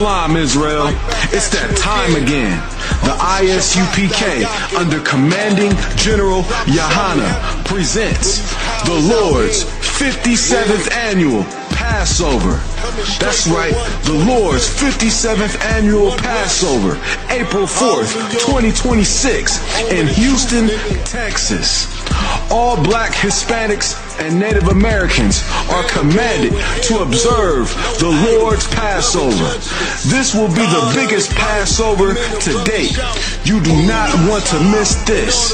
Shalom, Israel. It's that time again. The ISUPK, under Commanding General Yahana, presents the Lord's 57th Annual Passover. That's right, the Lord's 57th Annual Passover, April 4th, 2026, in Houston, Texas. All black, Hispanics, and Native Americans are commanded to observe the Lord's Passover. This will be the biggest Passover to date. You do not want to miss this.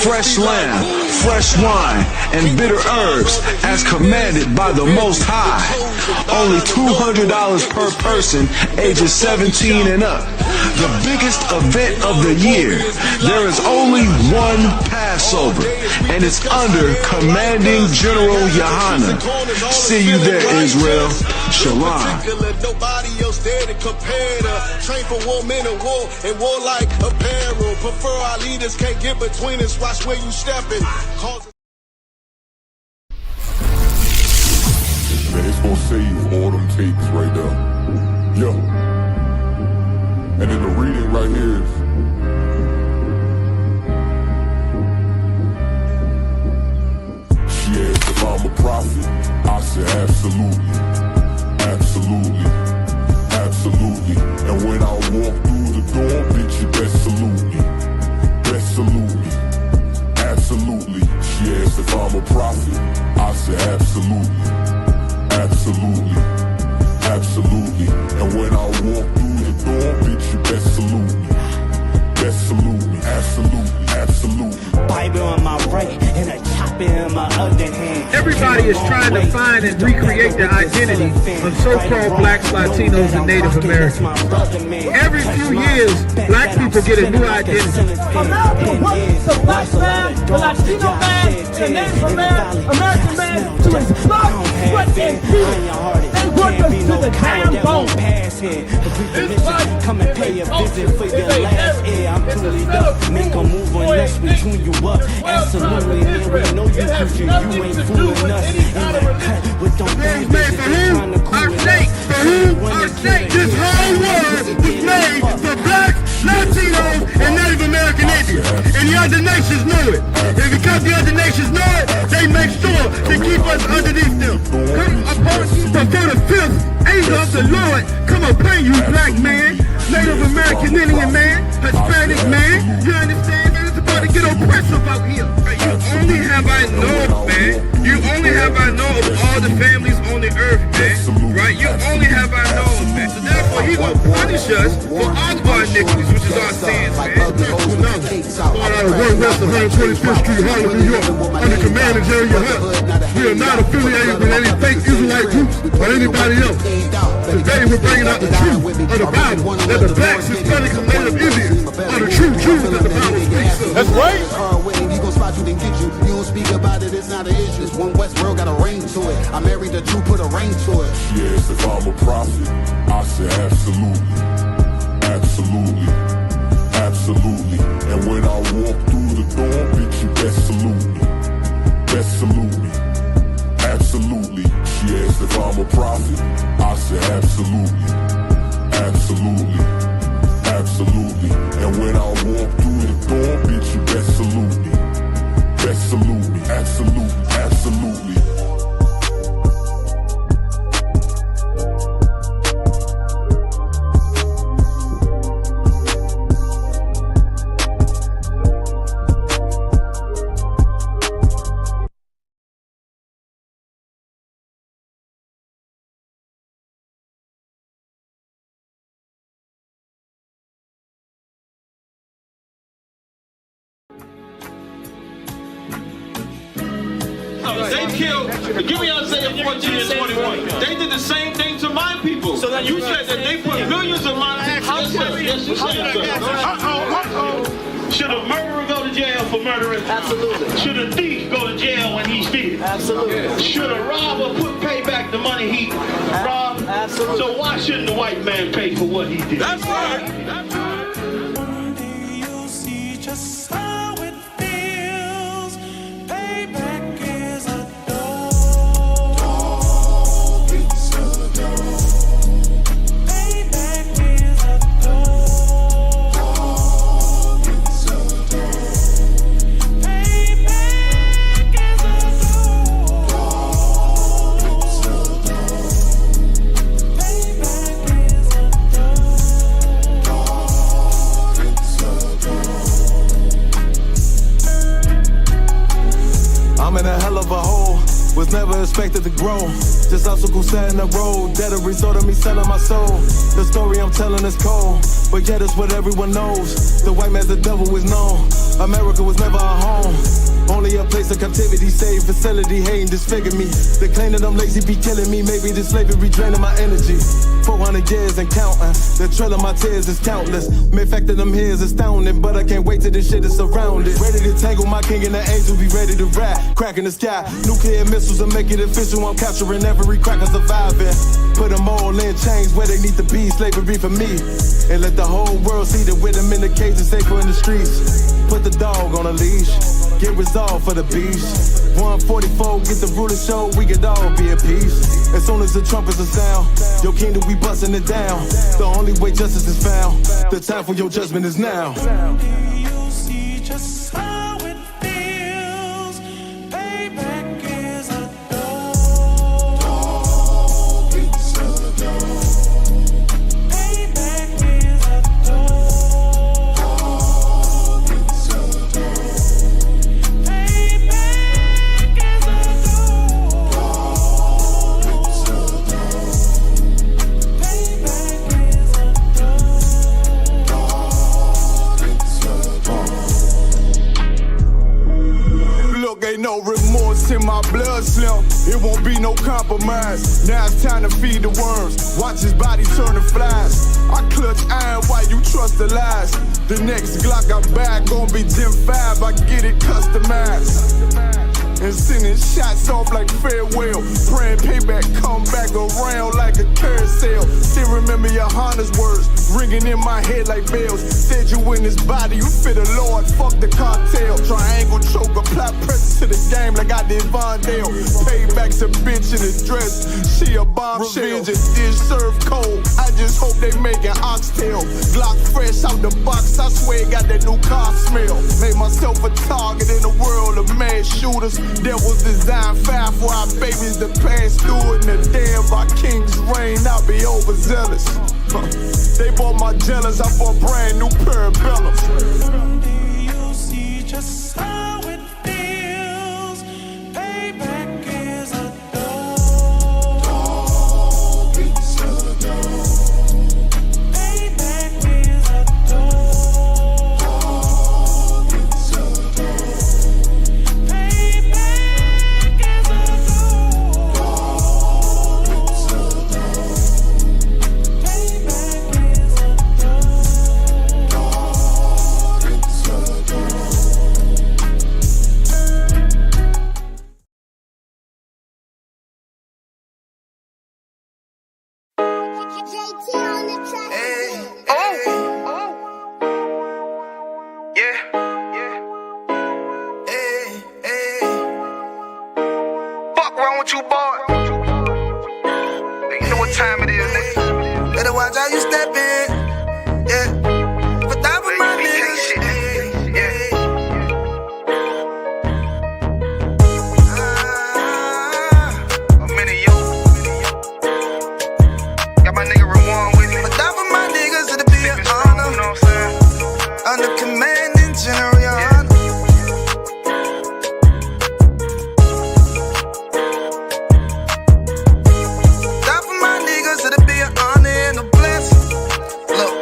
Fresh lamb, fresh wine, and bitter herbs as commanded by the Most High. Only $200 per person ages 17 and up. The biggest event of the year. There is only one Passover, and it's under Commanding General Yahana. See you there, Israel. Shalom. Train for war, men of war, and war like apparel. Prefer our leaders can't get between us. Watch where you stepping. Man, it's gonna save all them tapes right there. Yo. And then the reading right here is, she asked if I'm a prophet. I said absolutely, absolutely, absolutely. And when I walk through the door, bitch, you best salute me, best salute me, absolutely. She asked if I'm a prophet. I said absolutely, absolutely, absolutely. And when I walk through the door, bitch, you best salute me, best salute me, absolutely, absolutely. Bible on my right and a chopper in my other hand. Everybody is trying to find and recreate the identity of so-called blacks, Latinos, and Native Americans. Every few years, black people get a new identity. America wants the black man, the Latino man, the Native American man to his blood, sweat, and tears. They work us to the damn bone. Come and pay a visit for your last year. I'm truly up. Make a move unless we tune you up. Absolutely, man. We know you cause you ain't fooling us. But don't be Made for who? Our state. For who? Our state. This whole world was made for blacks, Latinos, and Native American Indians. And the other nations know it. And because the other nations know it, they make sure to keep us underneath them. Before the fifth angel of the Lord come upon you, black man, Native American Indian man, Hispanic man. You understand? Man, it's about to get oppressive out here. You only have I know, man. You only have I know of all the families on the earth, man. Right? You only have I know, man. So therefore, he will punish us for all of our iniquities, which is our sins, man. Going out of 1 West 125th Street, Harlem, New York, under Command of General Hunt. We are not affiliated with any fake Israelite groups or anybody else. Today we're bringing out the truth of the Bible, that the blacks, Hispanics, and Native Indians are the true Jews that the Bible speaks of. that's right. He gon' spot you, then get you. You don't speak about it, it's not an issue. This one West world got a ring to it. I married the truth, put a ring to it. She asked if I'm a prophet. I said absolutely, absolutely, absolutely. And when I walk through the door, bitch, you best salute me, best salute me, absolutely. She asked if I'm a prophet. I said absolutely, absolutely, absolutely. And when I walk through the door, bitch, you best salute me, best salute me, absolutely, absolutely. They killed, give me Isaiah 14 and 21. They did the same thing to my people. So you said that they put millions of my people. Yes, you said, Should a murderer go to jail for murdering? Absolutely. Should a thief go to jail when he steals? Absolutely. Should a robber pay back the money he robbed? Absolutely. So why shouldn't the white man pay for what he did? That's right. That's right. Payback expected to grow. Just obstacles set in the road, that a result of me selling my soul. The story I'm telling is cold, but yet it's what everyone knows. The white man's the devil is known. America was never our home. Only a place of captivity, save facility, hating, disfigure me. They claim that I'm lazy, be killing me. Maybe this slavery draining my energy. 400 years and counting. The trail of my tears is countless. Main fact that I'm here is astounding, but I can't wait till this shit is surrounded. Ready to tangle my king and the angels, be ready to rap. Cracking the sky, nuclear missiles will make it official. I'm capturing every cracker surviving. Put them all in chains where they need to be. Slavery for me. And let the whole world see that with them in the cage and safer in the streets. Put the dog on a leash. Get resolved for the beast. 144, get the ruler show, we could all be at peace. As soon as the trumpets are sound, your kingdom, we busting it down. The only way justice is found, the time for your judgment is now. Do you see just how it feels? Payback is a dog. It's a dog. Payback is a dog. It's a dog. Payback is a dog. It's a dog. Payback is a dog. Look, ain't no remorse in my blood, Slim. It won't be no compromise. Now it's time to feed the worms. Watch his body turn to flies. I clutch iron while you trust the lies. The next Glock I buy gon' be Gen 5. I get it customized. And sending shots off like farewell. Praying payback come back around like a carousel. Still remember your Honda's words ringing in my head like bells. Said you in this body, you fit a Lord, fuck the cartel. Triangle choke, apply pressure to the game like I did Vondale. Payback's a bitch in a dress, she a bombshell. Revenge is dish served cold, I just hope they make an oxtail. Glock fresh out the box, I swear it got that new car smell. Made myself a target in the world of mass shooters. That was designed fire for our babies to pass through. In the day of our king's reign, I'll be overzealous. They bought my jealous, I bought brand new parabellums. Do you see just how it feels? Payback is a dog. It's a dog. Payback is a dog. It's a dog. Payback is a dog. It's a dog. Payback is a dog. It's a dog. Fuck wrong with you, boy? You know what time it is, nigga. Better watch how you step in. Yeah. But that was my niggas. I'm in it, yo. Got my nigga Rewan with me. But that was my niggas, it'll be an honor. You know what I'm saying? Under commanding General, your honor. That for my niggas, it'll be an honor and a blessing. Look,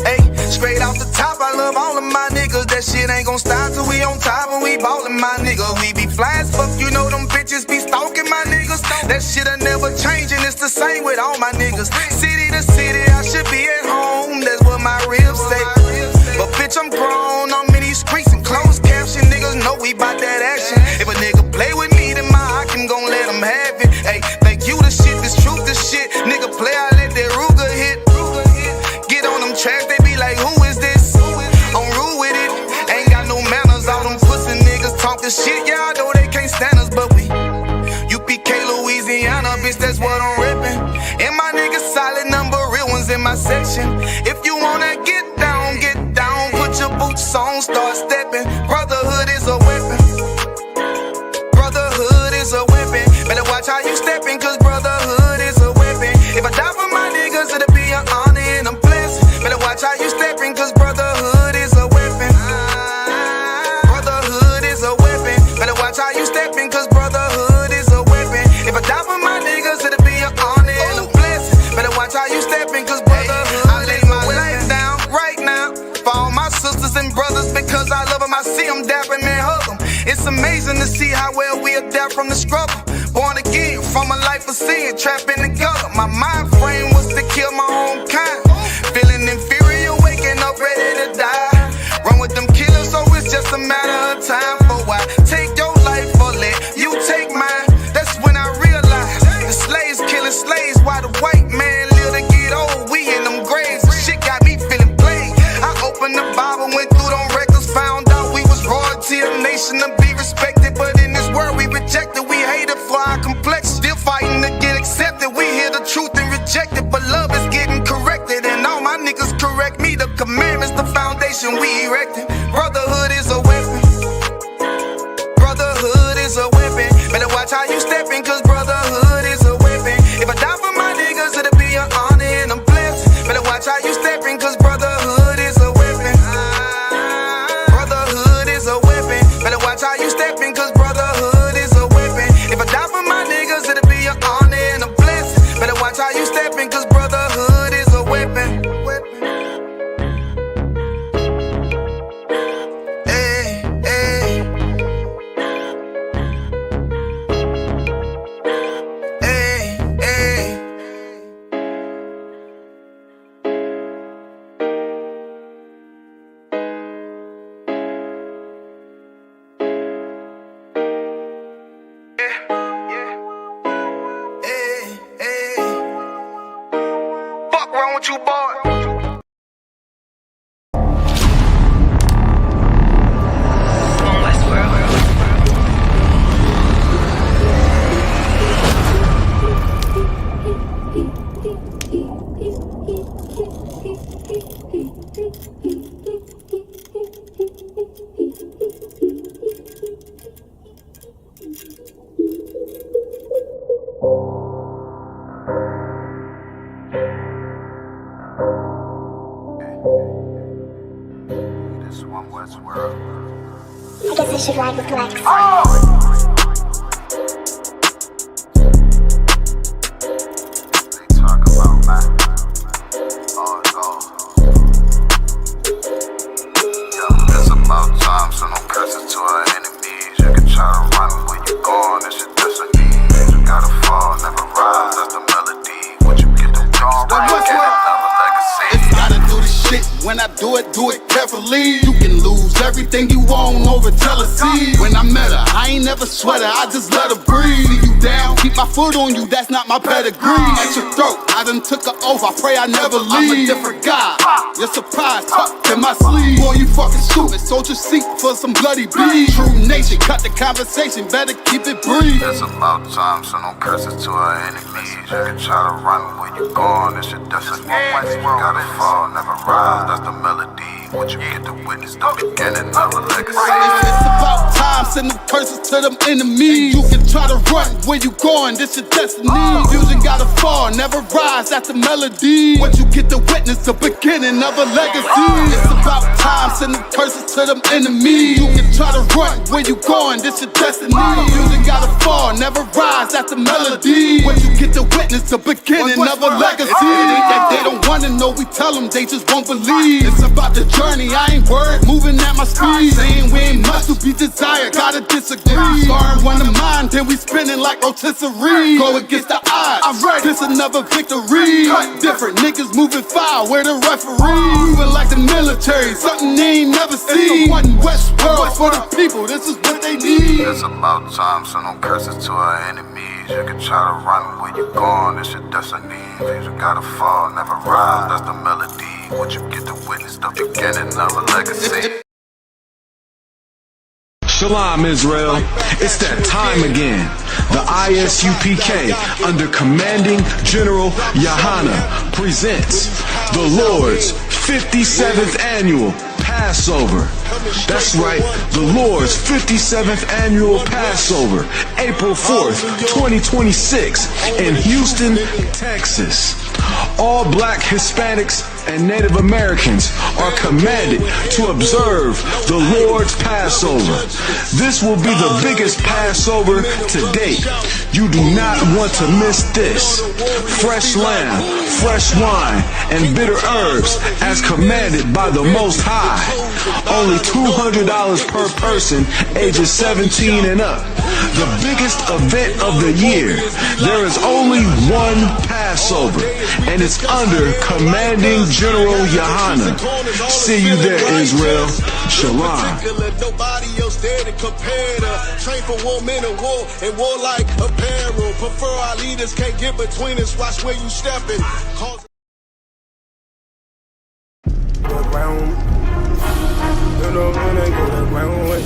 hey, straight off the top, I love all of my niggas. That shit ain't gon' stop till we on top and we ballin', my nigga. We be fly as fuck, you know them bitches be stalking my niggas. That shit'll never change and it's the same with all my niggas. City to city, I should be at home. That's what my ribs say. But bitch, I'm grown, I'm in these streets and closed caption. Niggas know we bout that action. If a nigga play with me, then my hock can gon' let him have it. Hey, think you the shit, this truth the shit. Nigga play, I let that Ruger hit. Get on them tracks, they be like, who is this? I'm rude with it, ain't got no manners. All them pussy niggas talkin' shit, yeah, I know they can't stand us, but we UPK, Louisiana, bitch, that's what I'm reppin'. And my niggas solid number, real ones in my section. If you wanna get down, put your boots on, start steppin'. Brotherhood is a weapon. Brotherhood is a weapon. Better watch how you steppin', cause brotherhood is a weapon. If I die for my niggas, it'll be an honor and a blessing. Better watch how you steppin', cause brotherhood is a weapon. Brotherhood is a weapon. Better watch how you steppin', cause brotherhood is a weapon. amazing to see how well we adapt from the struggle. Born again from a life of sin, trapped in the gutter. My mind frame was to kill my own kind. Feeling inferior, waking up ready to die. Run with them killers, so it's just a matter of time. For why take your life or let you take mine? That's when I realized the slaves killing slaves while the white man live to get old. We in them graves, the shit got me feeling played. I opened the Bible, went through them records, found out we was royalty, a nation to be respected. But in this world we rejected, we hated for our complex. Still fighting to get accepted, we hear the truth and reject it. But love is getting corrected, and all my niggas correct me. The commandments, the foundation we erected. Brotherhood is a weapon. Brotherhood is a weapon. Better watch how you stepping, cause brotherhood is a weapon. If I die for my niggas, it'll be an honor and a blessing. Better watch how you stepping, cause brotherhood is a weapon. Brotherhood is a weapon. Better watch how you stepping, cause brotherhood is a weapon. If I die for my niggas, it'll be an honor and a blessing. Better watch how you stepping, cause brotherhood is a weapon. Fuck wrong with you, boy? This one West world. I guess I should ride with Lex. They talk about man. Oh, no. Yo, it's about time, so no curses to our enemies. You can try to run where you going, it's your destiny. You gotta fall, never rise, that's the melody. What you get the dawn right, get another legacy. It's gotta do the shit, when I do it carefully. You can lose everything you own over jealousy. When I met her, I ain't never sweat her, I just let her breathe. See you down, keep my foot on you, that's not my pedigree. At your throat, I done took an oath, I pray I never leave. I'm a different guy, you're surprised, tucked in my sleeve. Boy, you fucking stupid, sold your seat for some bloody beef. True nation, cut the conversation, better keep it brief. It's about time, so no curses to our enemies. You can try to run where you going, it's your destiny. You gotta fall, never rise, that's the melody. What you get to witness, the beginning of a legacy. It's about time, send them curses to them enemies. You can try to run where you going, this your destiny. Confusion gotta fall, never rise, that's the melody. What you get to witness, the beginning of a legacy. It's about time, send them curses to them enemies. You can try to run where you going, this your destiny. Confusion gotta fall, never rise, that's the melody. What you get to witness, the beginning of a legacy. That they don't wanna know, we tell them, they just won't believe. It's about the journey, I ain't worried, moving at my speed. Saying we ain't much to be desired, gotta disagree. Starting one of mine, then we spinning like rotisserie. Go against the odds, I'm ready, this another victory. Cut different, niggas moving foul, where the referee. Moving like the military, something they ain't never seen. One West world for the people, this is what they need. It's about time, so no curses to our enemies. You can try to run where you going, it's your destiny. You gotta fall, never rise, that's the melody. What you get to witness, the beginning of a legacy. Shalom, Israel. It's that time again. The ISUPK, under Commanding General Yahana, presents the Lord's 57th Annual Passover. That's right, the Lord's 57th Annual Passover, April 4th, 2026, in Houston, Texas. All black Hispanics and Native Americans are commanded to observe the Lord's Passover. This will be the biggest Passover to date. You do not want to miss this. Fresh lamb, fresh wine, and bitter herbs as commanded by the Most High. Only $200 per person ages 17 and up. The biggest event of the year. There is only one Passover, and it's under Commanding General Yohana. See you there, Israel. Shalom. Nobody else there to compare to. Train for war, men of war, and war like apparel. Prefer our leaders, can't get between us. Watch where you stepping. You know when they go to ground with.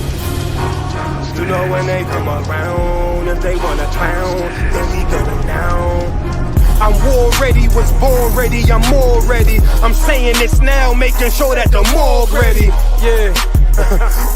You know when they come around, if they wanna clown, then we get them down. I'm war ready, was born ready, I'm more ready. I'm saying this now, making sure that the morgue ready. Yeah.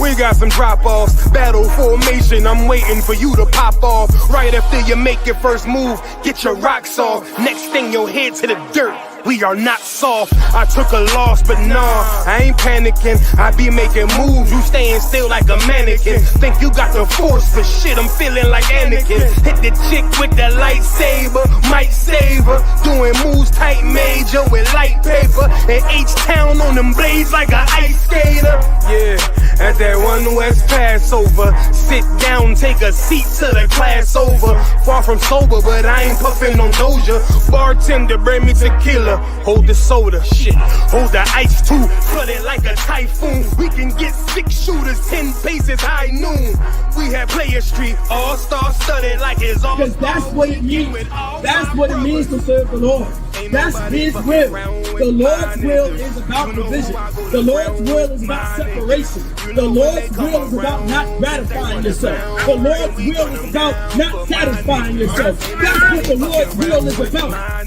We got some drop-offs, battle formation, I'm waiting for you to pop off. Right after you make your first move, get your rocks off. Next thing you'll head to the dirt, we are not soft. I took a loss, but nah, I ain't panicking. I be making moves, you staying still like a mannequin. Think you got the force, but shit, I'm feeling like Anakin. Hit the chick with the lightsaber, might save her. Doing moves tight major with light paper. And H-Town on them blades like an ice skater. Yeah, at that one West Passover. Sit down, take a seat till the class over. Far from sober, but I ain't puffin' on Doja. Bartender, bring me tequila. Hold the soda, shit. Hold the ice too. Flood it like a typhoon. We can get 6 shooters, 10 paces high noon. We have Player Street, all-star studded like it's all. Because that's what it means. That's what it means to serve the Lord. That's His will. The Lord's will is about division. The Lord's will is about separation. The Lord's will is about not gratifying yourself. The Lord's will is about not satisfying yourself. That's what the Lord's will is about.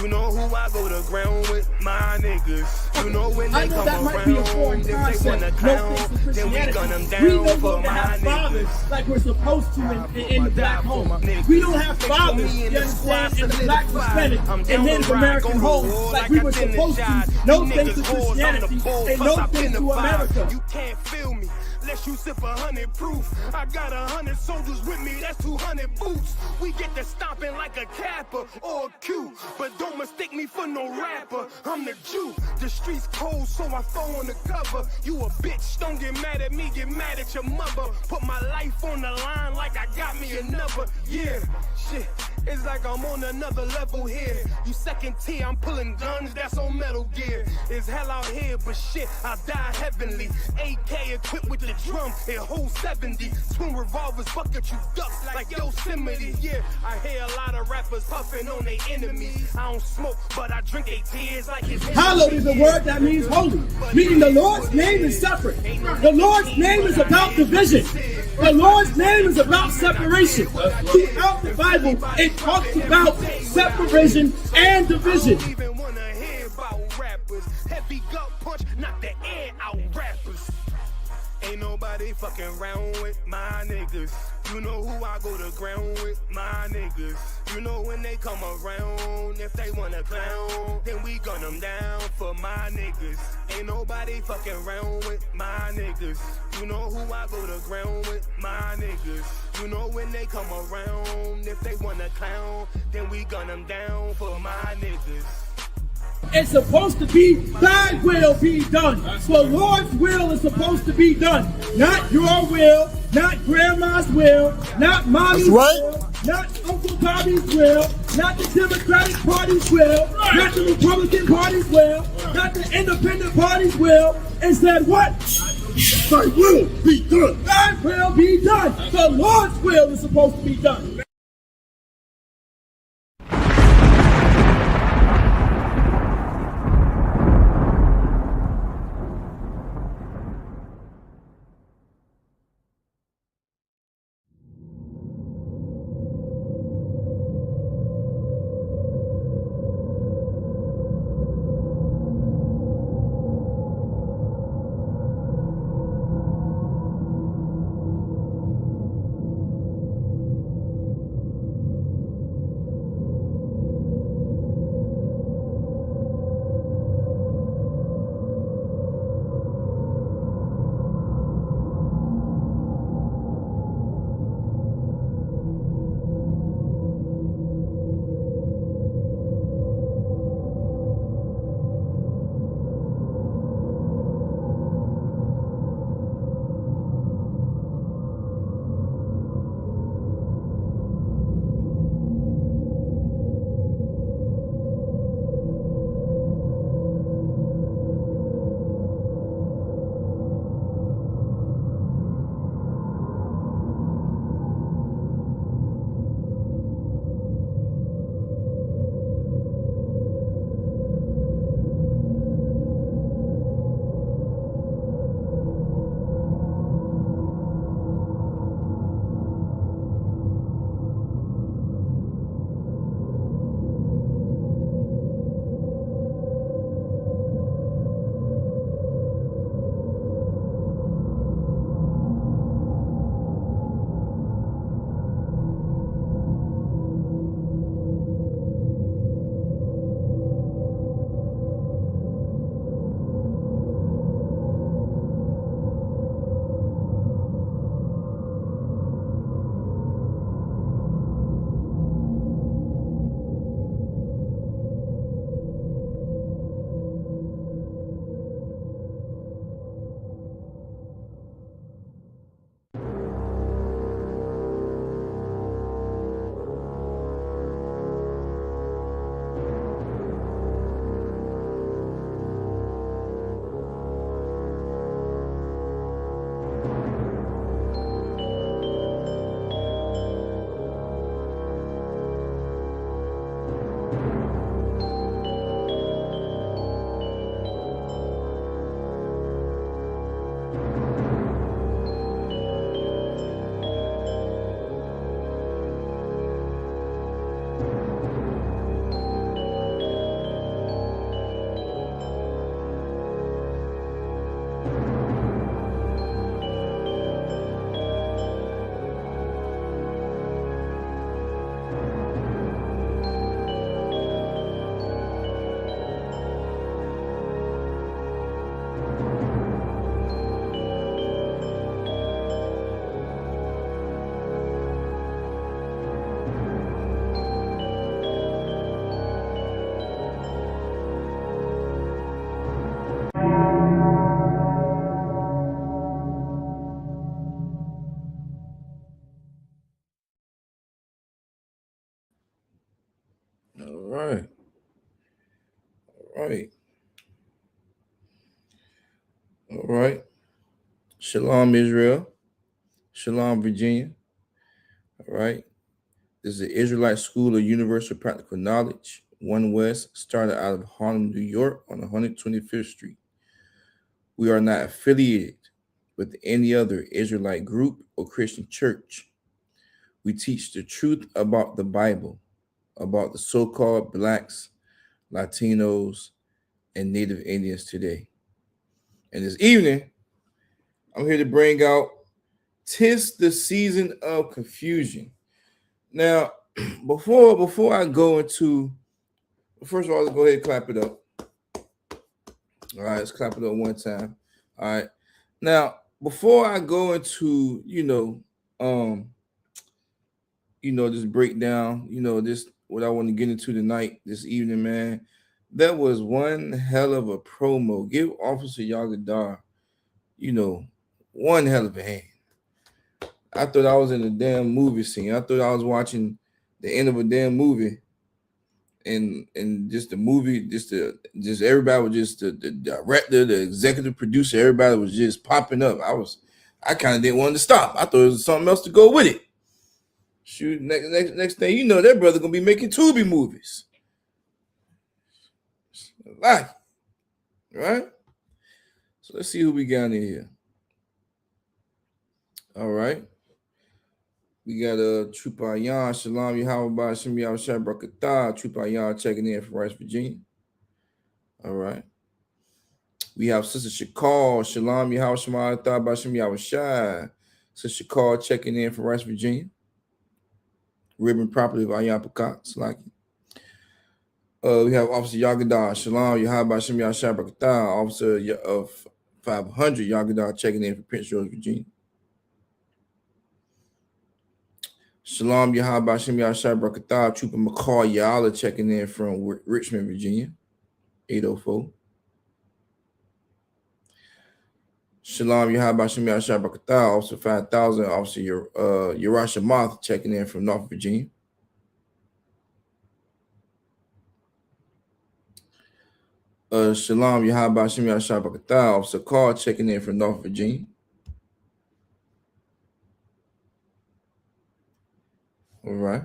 You know who I go to ground with, my niggas. You know when they come that might be a foreign around, concept. if they wanna clown, then we gun them down. We don't for need to my have fathers niggas. like we're supposed to in the black home. We don't have fathers, you understand, in the black Hispanic and Native American homes like we were supposed to. No thanks to Christianity and no thanks to America. You can't feel me. Unless you sip 100 proof. I got 100 soldiers with me, that's 200 boots. We get to stomping like a Kappa or a Q. But don't mistake me for no rapper, I'm the Jew. The streets cold, so I throw on the cover. You a bitch, don't get mad at me, get mad at your mother. Put my life on the line like I got me another. Yeah, shit, it's like I'm on another level here. You second tier, I'm pulling guns, that's on Metal Gear. It's hell out here, but shit, I die heavenly. AK equipped with the drum, it holds 70. Twin revolvers, bucket you ducks like Yosemite. Yeah, I hear a lot of rappers puffing on their enemies. I don't smoke, but I drink their tears like it's Hallowed is a word that means holy, meaning the Lord's name is separate. The Lord's name is about division. The Lord's name is about separation. Throughout the Bible, it talks about separation and division. Even wanna hear about rappers. Heavy gut punch, knock the air out rappers. Ain't nobody fucking around with my niggas. You know who I go to ground with, my niggas. You know when they come around, if they wanna clown, then we gun them down for my niggas. Ain't nobody fucking around with my niggas. You know who I go to ground with, my niggas. You know when they come around, if they wanna clown, then we gun them down for my niggas. It's supposed to be thy will be done. The Lord's will is supposed to be done. Not your will, not grandma's will, not mommy's will, not Uncle Bobby's will, not the Democratic Party's will, not the Republican Party's will, not the Independent Party's will. It said what? Thy will be done. Thy will be done. The Lord's will is supposed to be done. right. All right. Shalom, Israel. Shalom, Virginia. All right. This is the Israelite School of Universal Practical Knowledge, One West, started out of Harlem, New York on 125th Street. We are not affiliated with any other Israelite group or Christian church. We teach the truth about the Bible, about the so-called Blacks, Latinos, and Native Indians today. And this evening, I'm here to bring out "'Tis the Season of Confusion." Now, before I go into, first of all, let's go ahead and clap it up. All right, let's clap it up one time. All right. Now, before I go into, this breakdown, this what I want to get into tonight, this evening, man. That was one hell of a promo. Give Officer Yagadar, one hell of a hand. I thought I was in a damn movie scene. I thought I was watching the end of a damn movie. And just the movie, just everybody was just the director, the executive producer, everybody was just popping up. I kind of didn't want to stop. I thought there was something else to go with it. Shoot, next thing you know, that brother gonna be making Tubi movies. Like, right? So let's see who we got in here. All right. We got Trupayan, Shalom Yahweh Shem Yahweh Shai Brakatah, Trupayan checking in from Rice, Virginia. All right. We have Sister Shakal, Shalom Yahweh Shema Bashem Yahweh Shai. Sister Shakal checking in from Rice, Virginia. Ribbon property of ISUPK, Slaki. We have Officer Yagadar, Shalom Yahweh Bashem Yahweh Shai Brakatah, Officer of 500 Yagadar checking in from Prince George, Virginia. Shalom Yahweh Bashem Yahweh Shai Brakatah, Trooper McCall Yala checking in from Richmond, Virginia, 804. Shalom Yahweh Bashem Yahweh Shai Brakatah, Officer 5000, Officer Yerusha Moth checking in from North Virginia. Shalom Yahweh Bashem Yahweh Shai Brakatah, Officer Carl checking in from North Virginia. All right.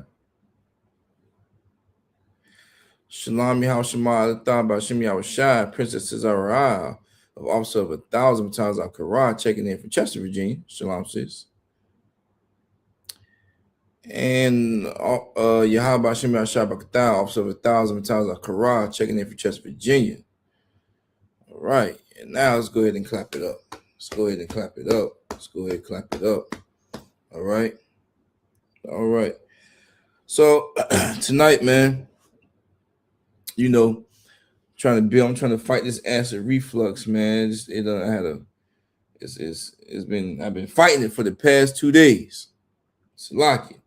Shalom Yahweh Shema Alatah Bashem Yahweh Shai, Princess Cesarea, of Officer of 1,000 times al Quran, checking in from Chester, Virginia. Shalom, sis. And Yahweh Bashem Yahweh Shai Brakatah, Officer of 1,000 times al Quran, checking in from Chester, Virginia. All right. And now let's go ahead and clap it up. Let's go ahead and clap it up. Let's go ahead and clap it up. All right. All right. So tonight, man, I'm trying to fight this acid reflux, man. I've been fighting it for the past 2 days. It's lucky.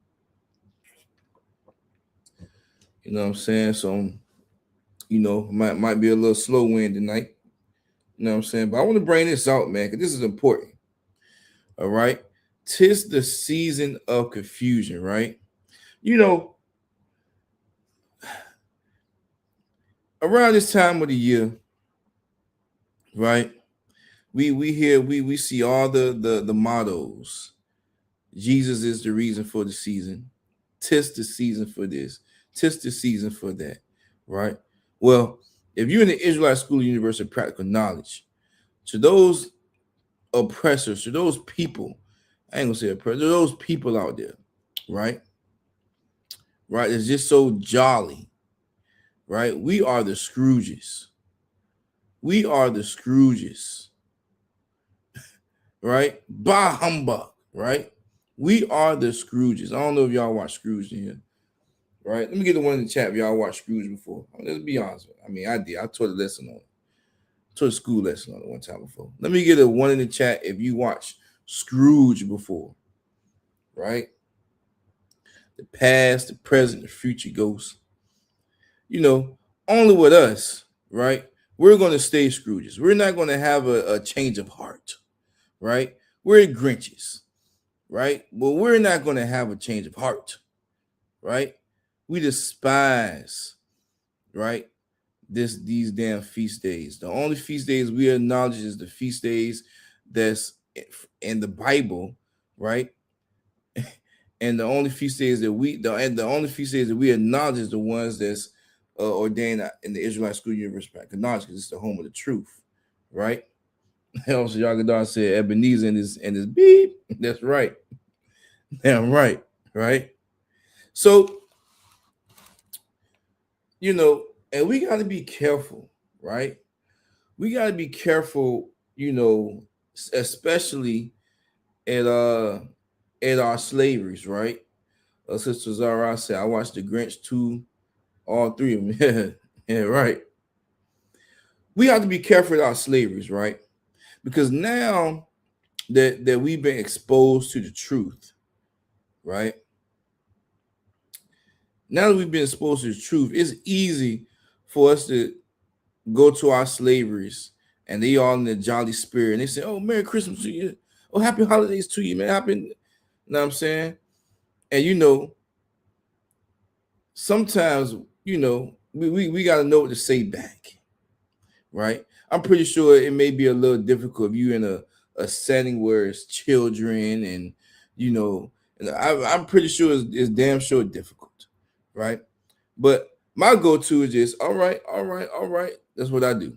You know what I'm saying? So, might be a little slow wind tonight. You know what I'm saying? But I want to bring this out, man, because this is important. All right. 'Tis the season of confusion, right? Around this time of the year, right? We see all the mottos. Jesus is the reason for the season. 'Tis the season for this. 'Tis the season for that, right? Well, if you're in the Israelite School of Universal Practical Knowledge, to those oppressors, to those people, I ain't gonna say oppressors, to those people out there, right? Right, it's just so jolly, right? We are the Scrooges. We are the Scrooges, right? Bah humbug, right? We are the Scrooges. I don't know if y'all watch Scrooge in here, right? Let me get the one in the chat if y'all watched Scrooge before. Let's be honest. I mean, I did. I taught a lesson on it. Taught a school lesson on it one time before. Let me get a one in the chat if you watched Scrooge before, right? The past, the present, the future ghosts. Only with us, right? We're going to stay Scrooges. We're not going to have a change of heart, right? We're Grinches, right? But we're not going to have a change of heart, right? We despise, right, these damn feast days. The only feast days we acknowledge is the feast days that's in the Bible, right? And the only feast days that the only feast days that we acknowledge is the ones that's ordained in the Israelite School Universe acknowledge, because it's the home of the truth, right? Also, Yagadar said Ebenezer and his beep. That's right. Damn right, right? So, and we got to be careful, right? We got to be careful, especially at our slaveries, right? Sister Zara said, I watched The Grinch 2, all 3 of them. Yeah, right. We have to be careful with our slaveries, right? Because now that we've been exposed to the truth, right? Now that we've been exposed to the truth, it's easy for us to go to our slaveries and they all in the jolly spirit and they say, oh, Merry Christmas to you. Oh, happy holidays to you, man. You know what I'm saying? And sometimes, we got to know what to say back, right? I'm pretty sure it may be a little difficult if you're in a setting where it's children and, and I'm pretty sure it's damn sure difficult, right? But my go-to is just, all right. That's what I do.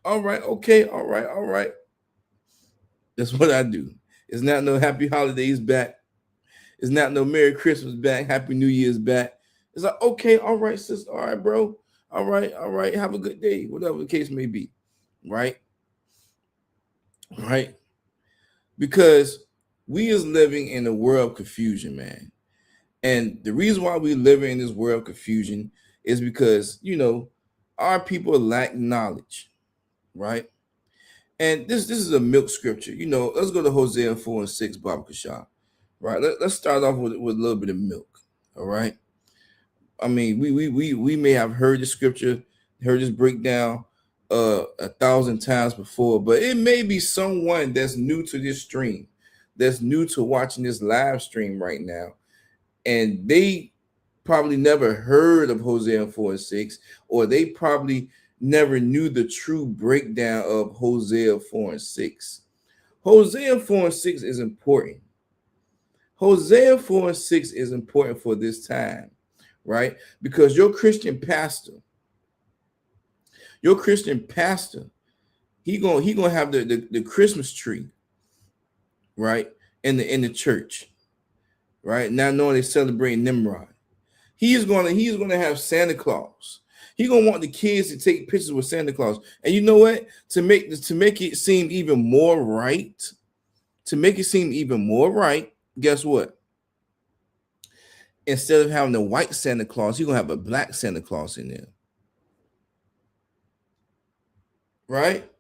All right, okay, all right. That's what I do. It's not no happy holidays back. It's not no Merry Christmas back, Happy New Year's back. It's like, okay, all right, sister, all right, bro. All right, have a good day, whatever the case may be, right? Right? Because we is living in a world of confusion, man. And the reason why we live in this world of confusion is because, our people lack knowledge, right? And this is a milk scripture. Let's go to Hosea 4:6, Baba Kashah. Right. Let's start off with a little bit of milk. All right. I mean, we may have heard the scripture, heard this breakdown 1,000 times before, but it may be someone that's new to this stream, that's new to watching this live stream right now, and they probably never heard of Hosea 4:6, or they probably never knew the true breakdown of Hosea 4:6. Hosea 4:6 is important. Hosea 4:6 is important for this time, right? Because your Christian pastor, he gonna have the Christmas tree, right? In the church, right? Now knowing they celebrating Nimrod. He's gonna have Santa Claus. He's gonna want the kids to take pictures with Santa Claus. And you know what? To make it seem even more right, guess what? Instead of having the white Santa Claus, he's gonna have a black Santa Claus in there. Right?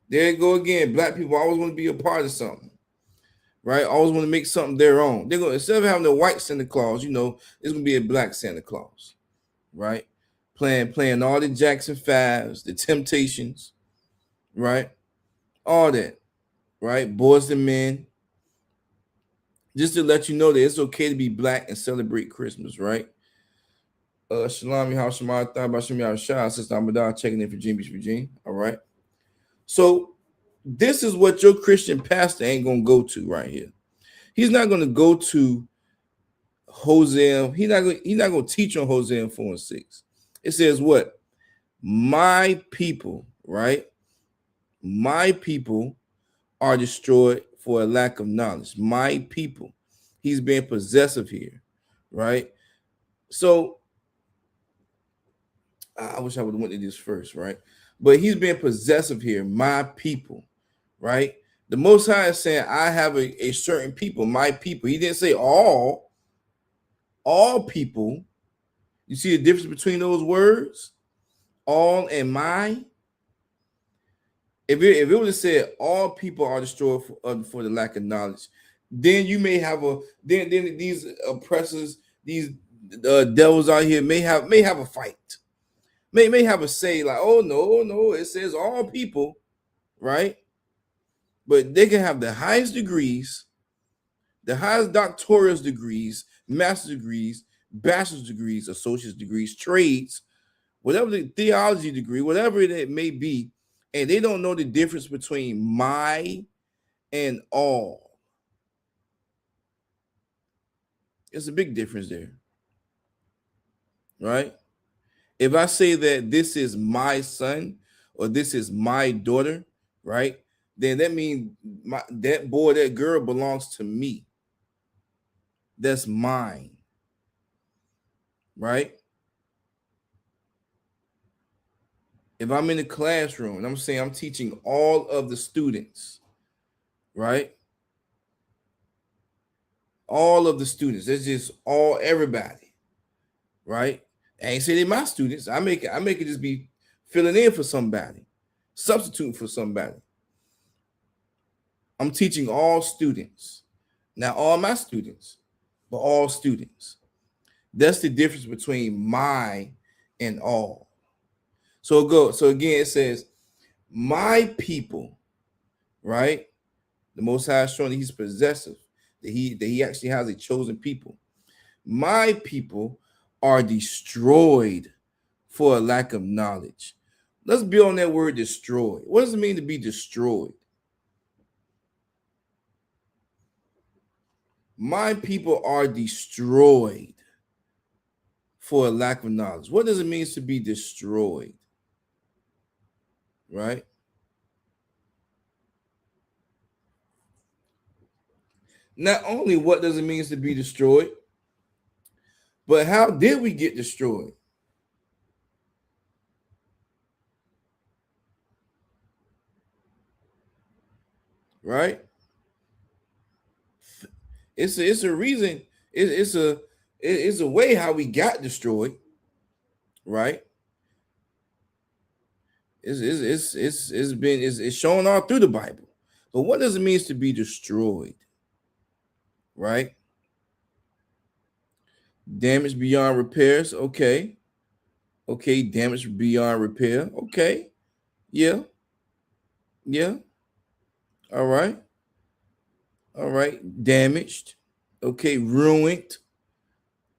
There you go again. Black people always want to be a part of something. Right? Always want to make something their own. They're gonna, instead of having the white Santa Claus, it's gonna be a black Santa Claus. Right? Playing all the Jackson 5s, the Temptations, right? All that, right? Boys and Men. Just to let you know that it's okay to be black and celebrate Christmas, right? Shalom, how Shema, Thaba, Shema, Shah, Sister Amadar, checking in for Virginia Beach, Virginia. All right. So this is what your Christian pastor ain't gonna go to right here. He's not gonna go to Hosea. He's not gonna teach on Hosea 4:6. It says what? My people, right? My people are destroyed for a lack of knowledge. My people. He's being possessive here, right? So I wish I would have went to this first, right? But he's being possessive here. My people, right? The Most High is saying, I have a certain people, my people. He didn't say all people. You see the difference between those words? All and my. If it would have said all people are destroyed for the lack of knowledge, then you may have then these oppressors, these devils out here may have a fight, may have a say like, oh no, it says all people, right? But they can have the highest degrees, the highest doctoral degrees, master's degrees, bachelor's degrees, associate's degrees, trades, whatever the theology degree, whatever it may be, and they don't know the difference between my and all. It's a big difference there, right? If I say that this is my son or this is my daughter, right, then that means that boy, that girl belongs to me. That's mine, right? If I'm in the classroom and I'm saying I'm teaching all of the students, right? All of the students, it's just everybody, right? I ain't say they're my students. I make it just be filling in for somebody, substituting for somebody. I'm teaching all students, not all my students, but all students. That's the difference between my and all. So again, it says, my people, right? The Most High is showing that he's possessive, that he actually has a chosen people. My people are destroyed for a lack of knowledge. Let's build on that word destroyed. What does it mean to be destroyed? My people are destroyed for a lack of knowledge. What does it mean to be destroyed? Right? Not only what does it mean to be destroyed, but how did we get destroyed? Right? It's a reason. It's a way how we got destroyed. Right? It's shown all through the Bible. But what does it mean to be destroyed? Right? Damage beyond repairs. Okay. Damage beyond repair. Okay. Yeah. All right. Damaged. Okay. Ruined.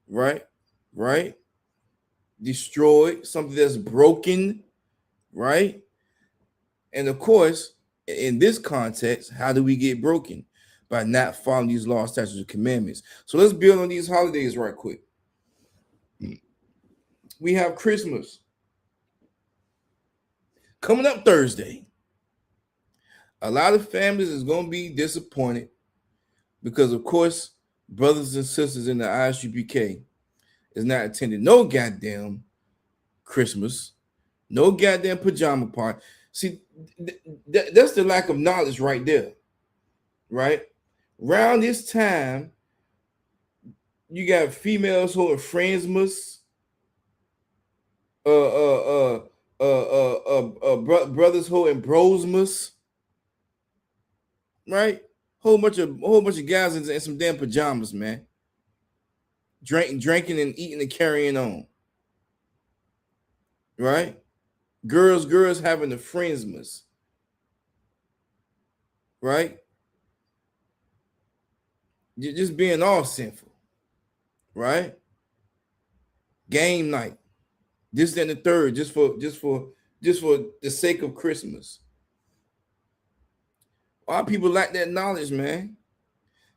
Right. Destroyed. Something that's broken. Right. And of course, in this context, how do we get broken? By not following these laws, statutes, and commandments. So let's build on these holidays right quick. We have Christmas coming up Thursday. A lot of families is going to be disappointed because, of course, brothers and sisters in the ISUPK is not attending no goddamn Christmas, no goddamn pajama party. See, that's the lack of knowledge right there, right? Around this time, you got females holding Friendsmas, brothers holding Brosmas, right? Whole bunch of guys in some damn pajamas, man. Drinking and eating and carrying on, right? Girls having the Friendsmas, right? Just being all sinful, right? Game night, this, that, and the third, just for the sake of Christmas. A lot of people lack that knowledge, man.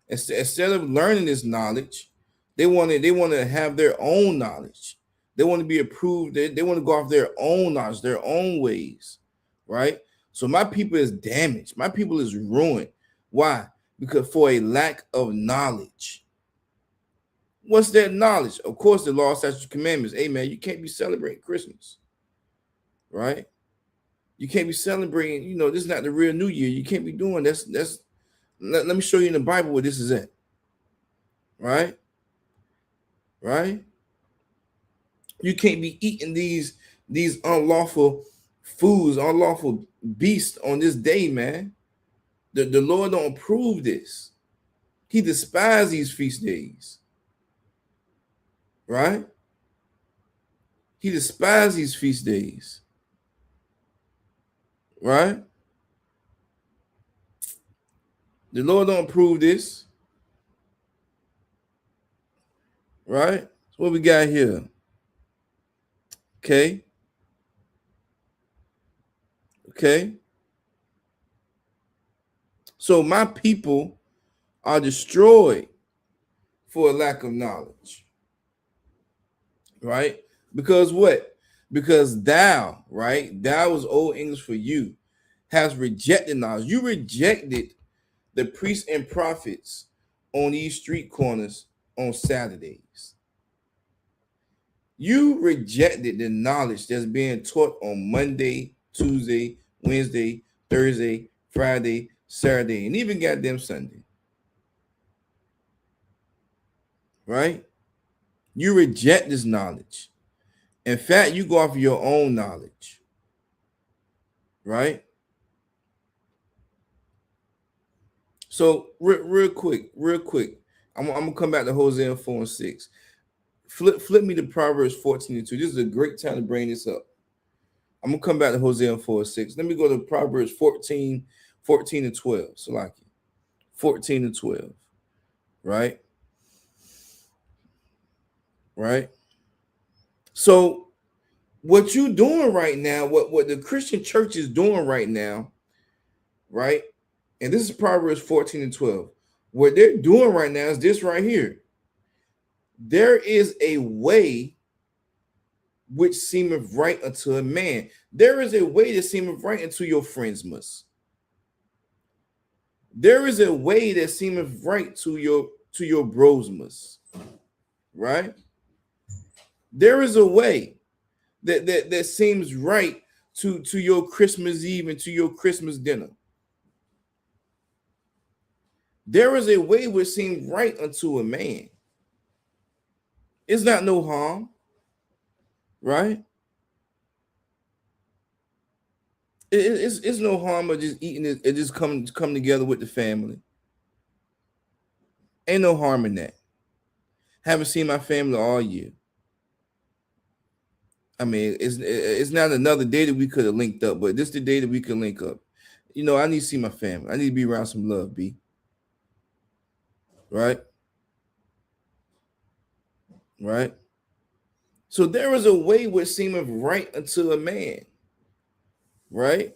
Instead of learning this knowledge, they want to have their own knowledge. They want to be approved. They want to go off their own knowledge, their own ways, right? So my people is damaged. My people is ruined. Why? Because for a lack of knowledge. What's that knowledge? Of course, the law, statutes, commandments. Hey, man, you can't be celebrating Christmas, right? You can't be celebrating. This is not the real New Year. You can't be doing that's. Let me show you in the Bible where this is at. Right? You can't be eating these unlawful foods, unlawful beasts on this day, man. The Lord don't approve this. He despises these feast days. Right? He despises these feast days. Right? The Lord don't approve this. Right? So what we got here? Okay. Okay. So my people are destroyed for a lack of knowledge. Right? Because what? Because thou, right? Thou is Old English for you, has rejected knowledge. You rejected the priests and prophets on these street corners on Saturdays. You rejected the knowledge that's being taught on Monday, Tuesday, Wednesday, Thursday, Friday, Saturday, and even goddamn Sunday. Right? You reject this knowledge. In fact, you go off of your own knowledge. Right? So real quick, I'm gonna come back to Hosea 4 and 6. Flip me to Proverbs 14 and 2. This is a great time to bring this up. I'm gonna come back to Hosea 4 and 6. Let me go to Proverbs 14 and 12. So like 14 and 12. Right? Right? So what you doing right now, what the Christian church is doing right now, right? And this is Proverbs 14 and 12. What they're doing right now is this right here. There is a way which seemeth right unto a man. There is a way that seemeth right unto your friends must. There is a way that seemeth right to your bros must. Right? There is a way that seems right to your Christmas Eve and to your Christmas dinner. There is a way which seems right unto a man. It's not no harm, right? It's no harm of just eating it and just come together with the family. Ain't no harm in that. Haven't seen my family all year. I mean, it's not another day that we could have linked up, but this is the day that we can link up. You know, I need to see my family. I need to be around some love, B. Right? Right? So there is a way which seemeth right unto a man. Right?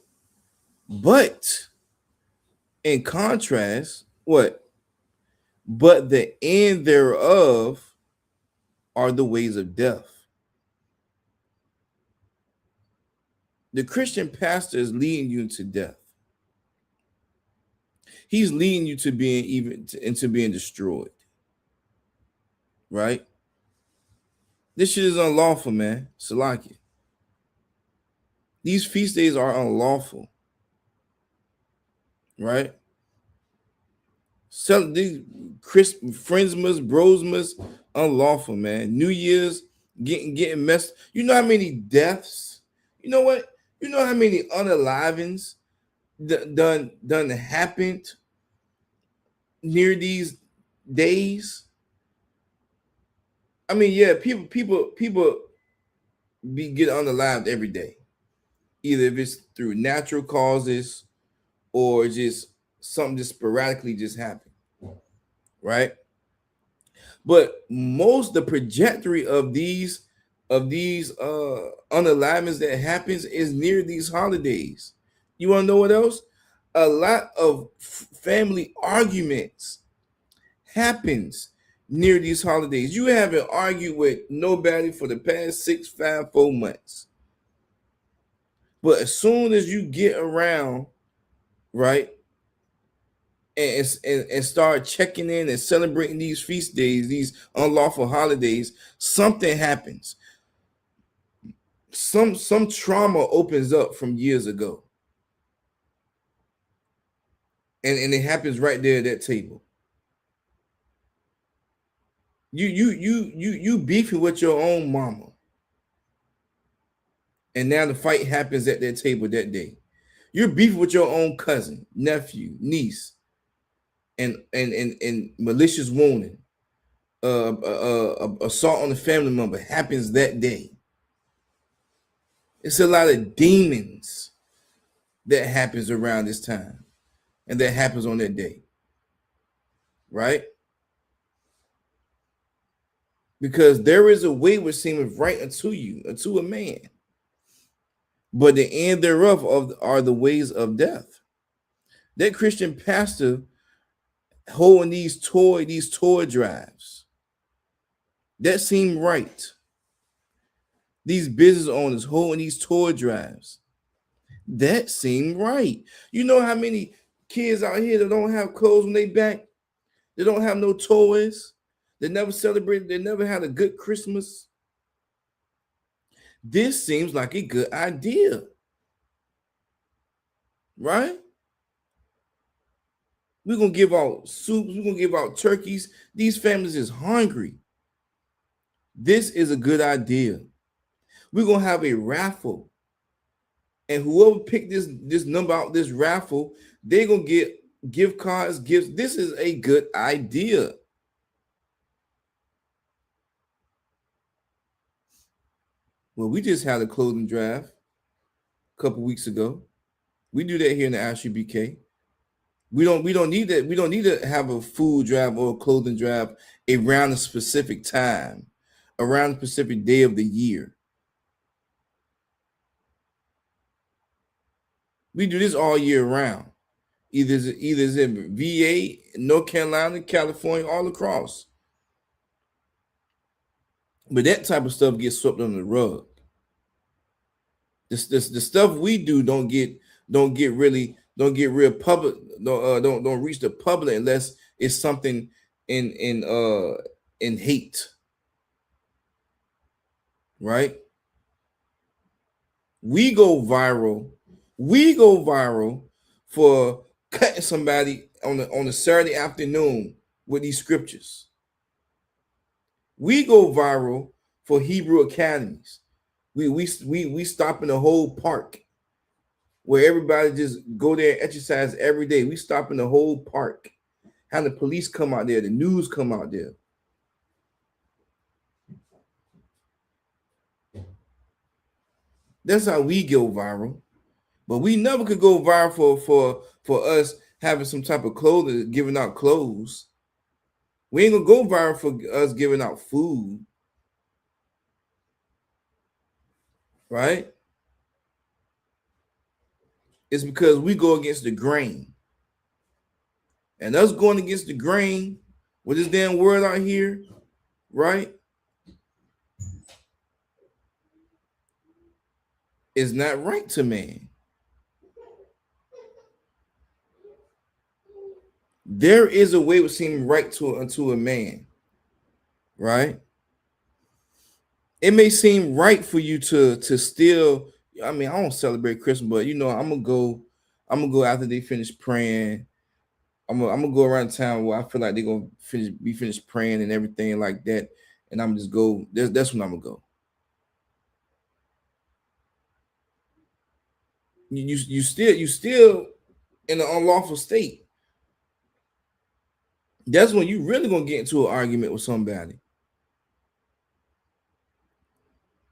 But in contrast, what? But the end thereof are the ways of death. The Christian pastor is leading you to death. He's leading you to into being destroyed. Right? This shit is unlawful, man. Salaki. These feast days are unlawful. Right? So these friendsmas, brosmas, unlawful, man. New Year's getting messed. You know how many deaths? You know what? You know how many unalivings done happened near these days? I mean, yeah, people get unalived every day. Either if it's through natural causes or just something just sporadically just happened. Right? But the trajectory of these unalivings that happens is near these holidays. You want to know what else? A lot of family arguments happens near these holidays. You haven't argued with nobody for the past 4 months. But as soon as you get around, right, and start checking in and celebrating these feast days, these unlawful holidays, something happens. Some trauma opens up from years ago. And it happens right there at that table. You beefing with your own mama. And now the fight happens at that table that day. You're beefing with your own cousin, nephew, niece, and malicious wounding, assault on the family member happens that day. It's a lot of demons that happens around this time, and that happens on that day, right? Because there is a way which seemeth right unto you, unto a man. but the end thereof are the ways of death. That Christian pastor holding these toy drives, that seemed right. These business owners holding these toy drives, that seemed right. You know how many kids out here that don't have clothes when they back? They don't have no toys. They never celebrated. They never had a good Christmas. This seems like a good idea, right? We're going to give out soups. We're going to give out turkeys. These families is hungry. This is a good idea. We're going to have a raffle. And whoever picked this number out, this raffle, they're going to get gift cards, gifts. This is a good idea. Well, we just had a clothing drive a couple weeks ago. We do that here in the ISUPK. We don't need that. We don't need to have a food drive or a clothing drive around a specific time, around a specific day of the year. We do this all year round. Either it's in VA, North Carolina, California, all across. But that type of stuff gets swept under the rug. The stuff we do don't get real public. Don't reach the public unless it's something in hate, right? We go viral for cutting somebody on a Saturday afternoon with these scriptures. We go viral for Hebrew academies. We stop in the whole park where everybody just go there and exercise every day. We stop in the whole park. Have the police come out there, the news come out there. That's how we go viral. But we never could go viral for us having some type of clothing, giving out clothes. We ain't gonna go viral for us giving out food. Right? It's because we go against the grain. And us going against the grain with this damn word out here, right, is not right to man. There is a way it would seem right unto a man, right? It may seem right for you to still. I mean, I don't celebrate Christmas, but I'm gonna go after they finish praying. I'm gonna go around town where I feel like they're gonna be finished praying and everything like that, and I'm just go. That's when I'm gonna go. You still in an unlawful state. That's when you really gonna get into an argument with somebody.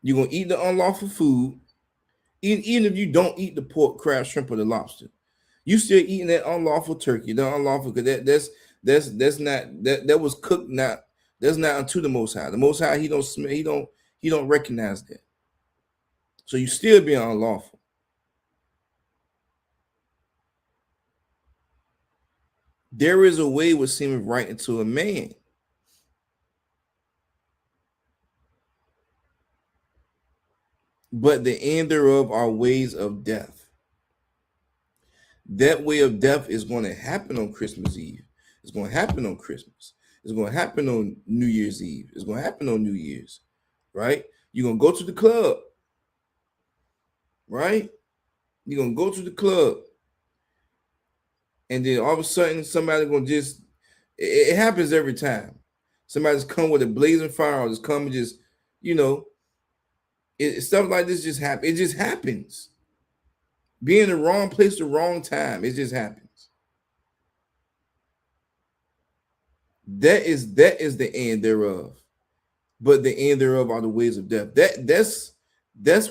You're gonna eat the unlawful food, even if you don't eat the pork, crab, shrimp, or the lobster. You still eating that unlawful turkey, the unlawful, because that's not that was cooked, that's not unto the Most High. The Most High, he don't smell, he don't recognize that. So you still being unlawful. There is a way what seemeth right unto a man. But the end thereof are ways of death. That way of death is going to happen on Christmas Eve. It's going to happen on Christmas. It's going to happen on New Year's Eve. It's going to happen on New Year's, right? You're going to go to the club, right? You're going to go to the club. And then all of a sudden, somebody's going to just, it happens every time. Somebody's come with a blazing fire or just come and just, stuff like this just happens. It just happens. Be in the wrong place, the wrong time. It just happens. That is the end thereof. But the end thereof are the ways of death. That's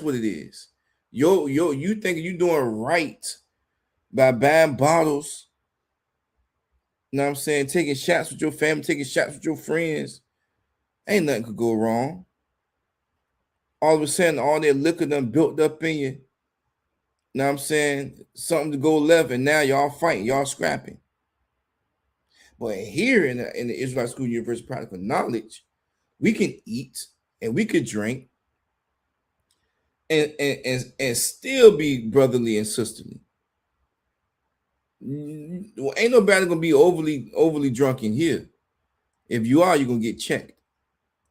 what it is. You think you're doing right by buying bottles. You know what I'm saying? Taking shots with your family, taking shots with your friends. Ain't nothing could go wrong. All of a sudden, all that liquor done built up in you. Know what I'm saying? Something to go left, and now y'all fighting, y'all scrapping. But here in the Israelite School Universal Practical Knowledge, we can eat and we could drink and still be brotherly and sisterly. Well, ain't nobody gonna be overly drunk in here. If you are, you're gonna get checked.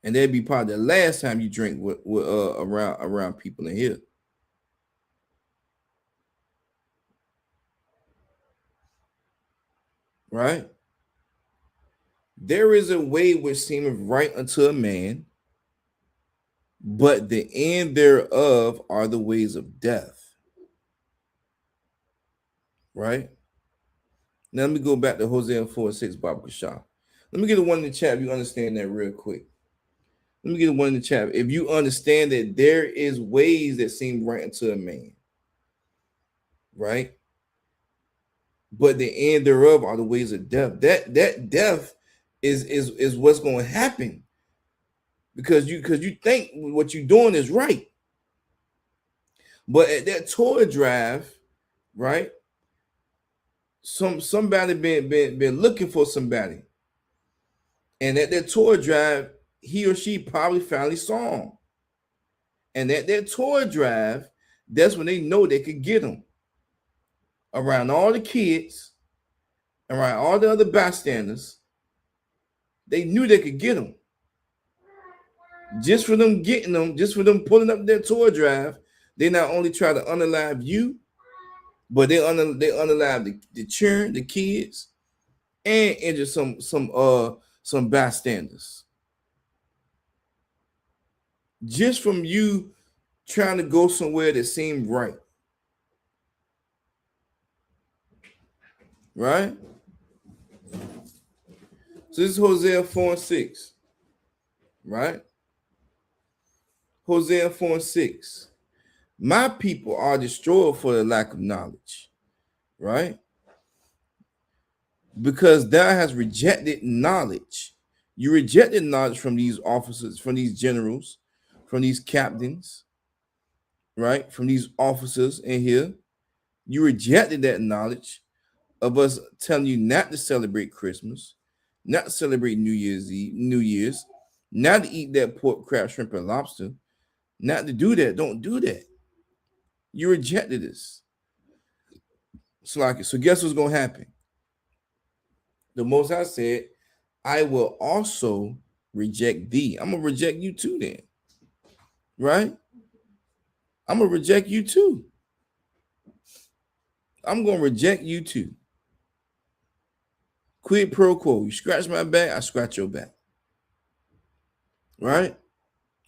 And that'd be probably the last time you drink with around people in here. Right? There is a way which seemeth right unto a man, but the end thereof are the ways of death. Right? Now let me go back to Hosea 4:6, Baba Kashah. Let me get the one in the chat if you understand that real quick. Let me get the one in the chat. If you understand that there is ways that seem right unto a man, right? But the end thereof are the ways of death. That death is what's going to happen because you think what you're doing is right. But at that toy drive, right? Somebody been looking for somebody, and at that toy drive, he or she probably finally saw him. And at that toy drive, that's when they know they could get him. Around all the kids, around all the other bystanders, they knew they could get him. Just for them getting them, just for them pulling up their toy drive, they not only try to unalive you, but they unalive the children, the kids, and injure some bystanders. Just from you trying to go somewhere that seemed right. Right? So this is Hosea 4:6. Right? Hosea 4:6. My people are destroyed for the lack of knowledge. Right? Because thou hast rejected knowledge. You rejected knowledge from these officers, from these generals, from these captains, right? From these officers in here. You rejected that knowledge of us telling you not to celebrate Christmas, not to celebrate New Year's, not to eat that pork, crab, shrimp, and lobster, not to do that. Don't do that. You rejected this. So guess what's going to happen? The Most High said, I will also reject thee. I'm going to reject you too then. Right? I'm going to reject you too. I'm going to reject you too. Quid pro quo. You scratch my back, I scratch your back. Right?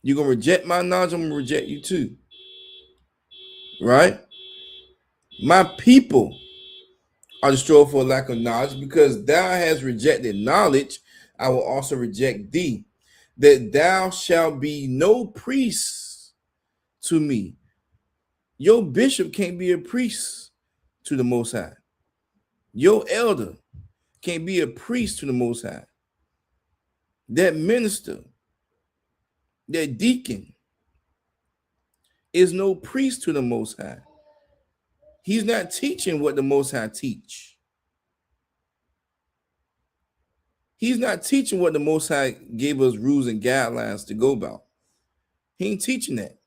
You're going to reject my knowledge, I'm going to reject you too. Right? My people are destroyed for lack of knowledge, because thou hast rejected knowledge, I will also reject thee, that thou shalt be no priest to me. Your bishop can't be a priest to the Most High. Your elder can't be a priest to the Most High. That minister, that deacon is no priest to the Most High. He's not teaching what the Most High teach. He's not teaching what the Most High gave us rules and guidelines to go about. He ain't teaching that.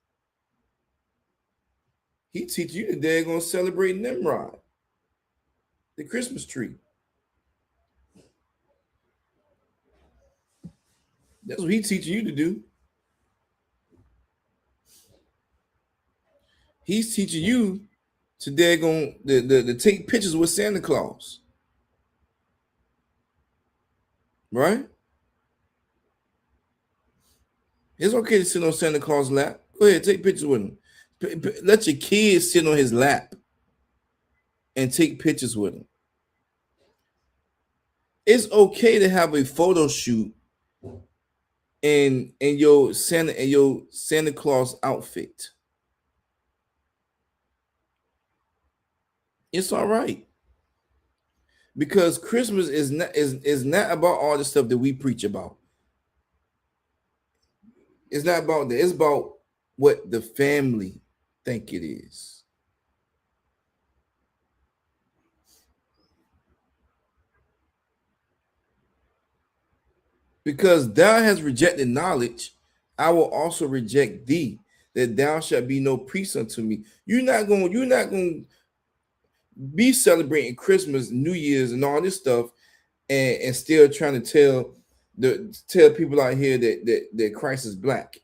He teach you that they're going to celebrate Nimrod, the Christmas tree. That's what he's teaching you to do. He's teaching you to to take pictures with Santa Claus. Right? It's okay to sit on Santa Claus' lap. Go ahead, take pictures with him. Let your kids sit on his lap and take pictures with him. It's okay to have a photo shoot in your Santa Claus outfit. It's all right. Because Christmas is not about all the stuff that we preach about. It's not about that. It's about what the family think it is. Because thou hast rejected knowledge, I will also reject thee, that thou shalt be no priest unto me. You're not going to be celebrating Christmas, New Year's, and all this stuff, and still trying to tell people out here that Christ is black,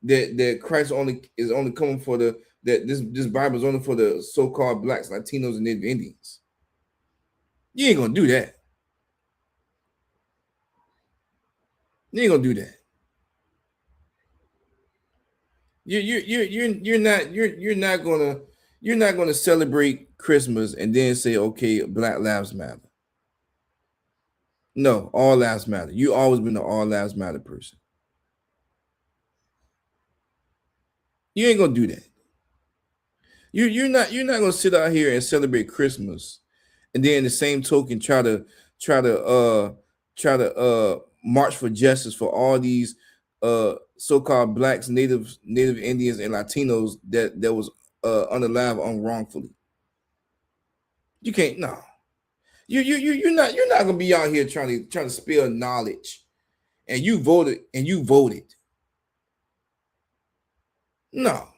that Christ is only coming for that this Bible is only for the so-called blacks, Latinos, and Native Indians. You ain't gonna do that. You ain't gonna do that. You're not gonna celebrate Christmas and then say, okay, Black Lives Matter. No, all lives matter. You always been an all lives matter person. You ain't gonna do that. You're not gonna sit out here and celebrate Christmas and then the same token try to march for justice for all these so-called blacks, native Indians, and Latinos that was unalive wrongfully. You can't. No, you're not gonna be out here trying to spill knowledge, and you voted. No,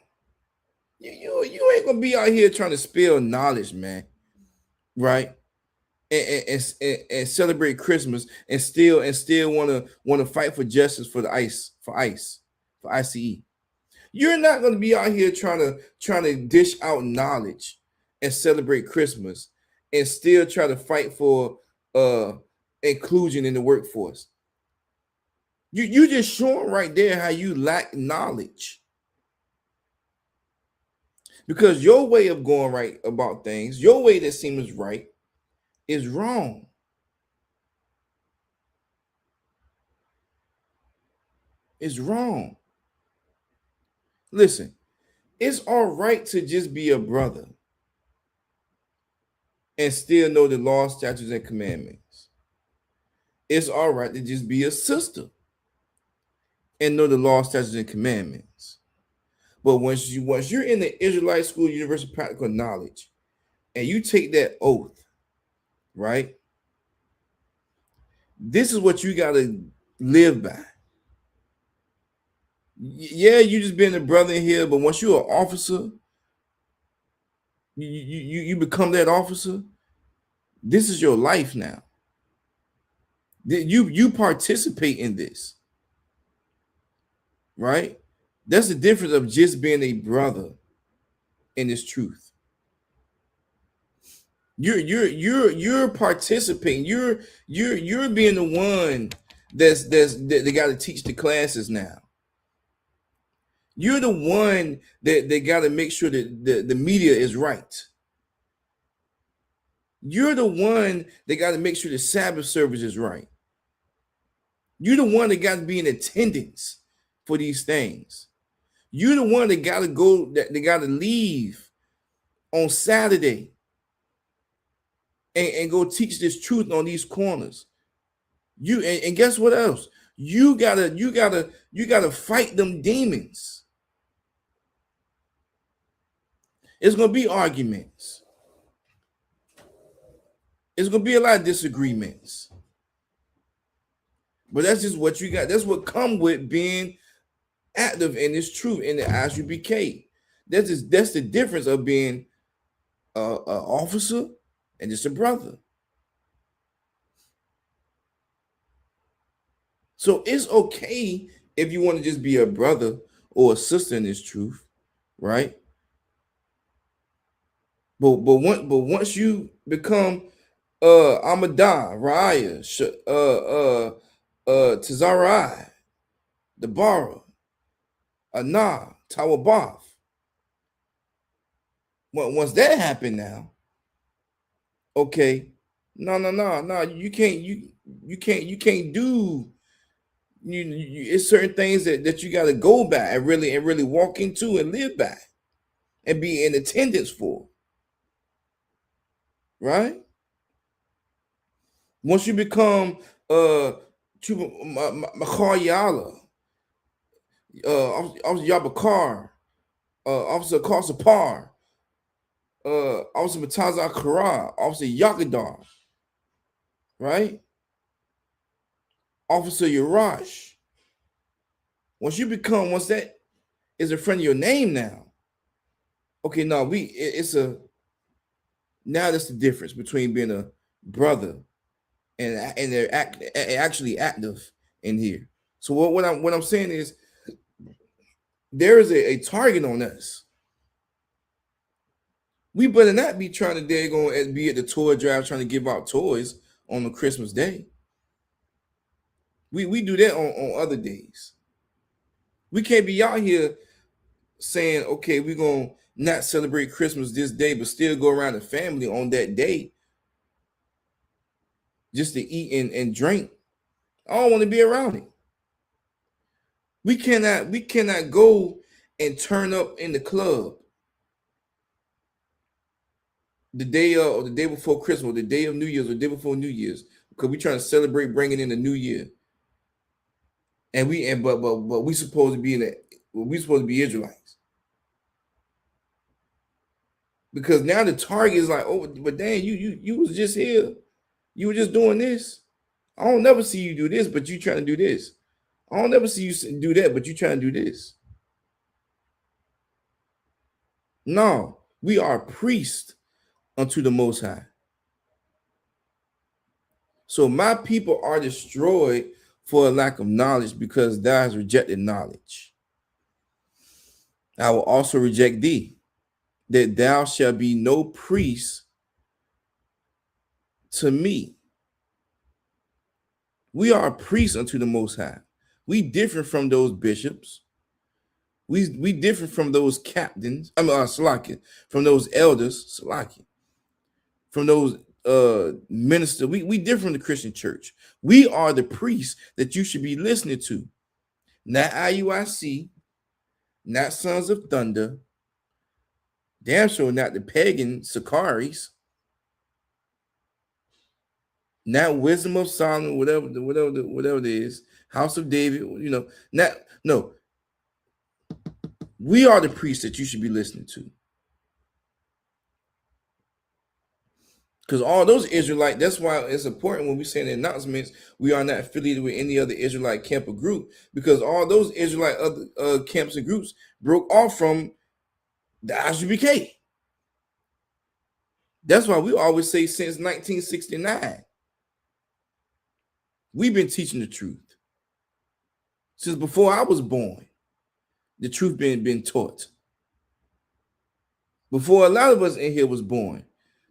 you ain't gonna be out here trying to spill knowledge, man. Right? And celebrate Christmas and still want to fight for justice for the for ICE. You're not going to be out here trying to dish out knowledge and celebrate Christmas and still try to fight for inclusion in the workforce. You just showing right there how you lack knowledge. Because your way of going right about things, your way that seems right, is wrong. It's wrong. Listen, it's all right to just be a brother and still know the law, statutes, and commandments. It's all right to just be a sister and know the law, statutes, and commandments. But once you're in the Israelite School of Universal Practical Knowledge and you take that oath, right? This is what you got to live by. Yeah, you just being a brother in here, but once you're an officer, you become that officer. This is your life now. You participate in this, right? That's the difference of just being a brother in this truth. You're participating. You're being the one that they got to teach the classes now. You're the one that they got to make sure that the media is right. You're the one that got to make sure the Sabbath service is right. You're the one that got to be in attendance for these things. You're the one that got to go, that they got to leave on Saturday and go teach this truth on these corners. And guess what else? You gotta fight them demons. It's gonna be arguments. It's gonna be a lot of disagreements. But that's just what you got. That's what come with being active in this truth in the ISUPK. That's the difference of being an officer and just a brother. So it's okay if you want to just be a brother or a sister in this truth, right? But once you become Amadah, Raya, Tazarai, Deborah, Anah, Tawabath. Once that happened now, okay, no, you can't do. It's certain things that you got to go by and really walk into and live by and be in attendance for, right? Once you become Makar Yala, Officer Yabakar, Officer Karsapar, Officer Mataza Kara, Officer Yakadar, right? Officer Yarash. Once that is in front of your name now. Okay, no, now that's the difference between being a brother and they're actually active in here. So what I'm saying is there is a target on us. We better not be trying to be at the toy drive trying to give out toys on the Christmas day. We do that on other days. We can't be out here saying, okay, we're gonna not celebrate Christmas this day, but still go around the family on that day just to eat and drink. I don't want to be around it. We cannot go and turn up in the club the day of or the day before Christmas, or the day of New Year's, or the day before New Year's, because we're trying to celebrate bringing in the new year. And we supposed to be we supposed to be Israelites. Because now the target is like, oh, but Dan, you was just here. You were just doing this. I don't never see you do this, but you trying to do this. I don't never see you do that, but you trying to do this. No, we are priests unto the Most High. So my people are destroyed for a lack of knowledge, because thou hast rejected knowledge. I will also reject thee, that thou shalt be no priest to me. We are priests unto the Most High. We different from those bishops. We different from those captains. Salakia, from those elders, Salakia, from those ministers. We different from the Christian church. We are the priests that you should be listening to. Not IUIC, not Sons of Thunder, damn sure not the pagan Sakaris, not Wisdom of Solomon, whatever it is, House of David, no. We are the priests that you should be listening to. Because all those Israelite, that's why it's important when we say in the announcements, we are not affiliated with any other Israelite camp or group, because all those Israelite other camps and groups broke off from the ISUPK. That's why we always say since 1969, we've been teaching the truth. Since before I was born, the truth been taught. Before a lot of us in here was born,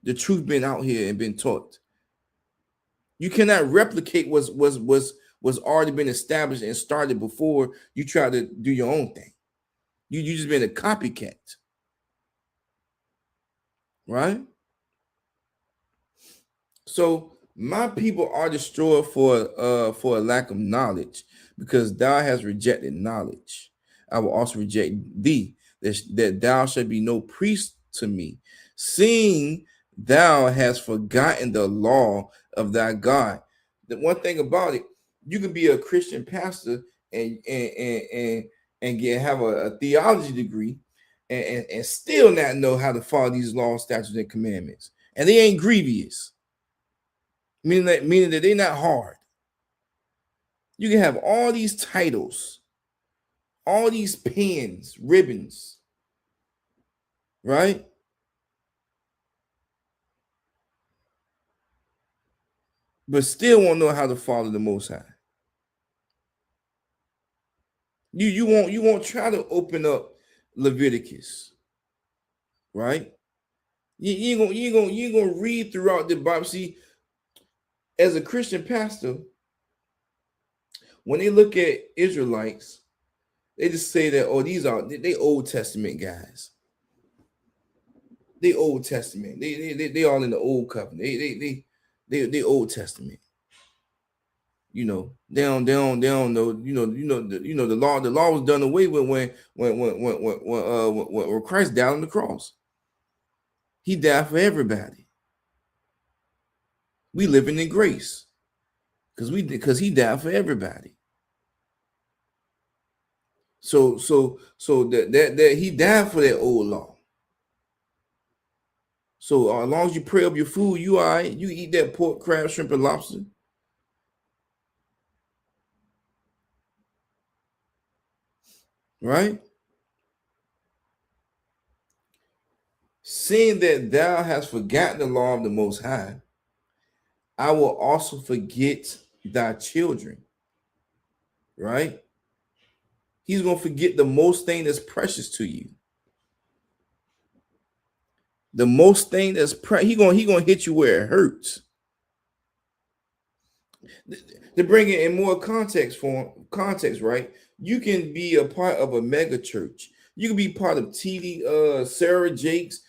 the truth been out here and been taught. You cannot replicate what's already been established and started before you try to do your own thing. You just been a copycat, right? So my people are destroyed for a lack of knowledge, because thou hast rejected knowledge. I will also reject thee, that thou shalt be no priest to me, seeing thou hast forgotten the law of thy God. The one thing about it, you can be a Christian pastor and have a theology degree and still not know how to follow these laws, statutes, and commandments, and they ain't grievous. Meaning that they're not hard. You can have all these titles, all these pins, ribbons, right? But still won't know how to follow the Most High. You won't try to open up Leviticus, right? You ain't gonna read throughout the Bible. See, as a Christian pastor, when they look at Israelites, they just say that, oh, they Old Testament guys. They Old Testament. They all in the Old Covenant. They Old Testament. They don't know. The law was done away with when Christ died on the cross. He died for everybody. We living in grace because he died for everybody. So that he died for that old law. So as long as you pray up your food, you all right. You eat that pork, crab, shrimp, and lobster. right? Seeing that thou hast forgotten the law of the Most High, I will also forget thy children, right? He's going to forget the most thing that's precious to you. The most thing that's he gonna hit you where it hurts. To bring it in more context, right? You can be a part of a mega church. You can be part of TD, Sarah Jakes,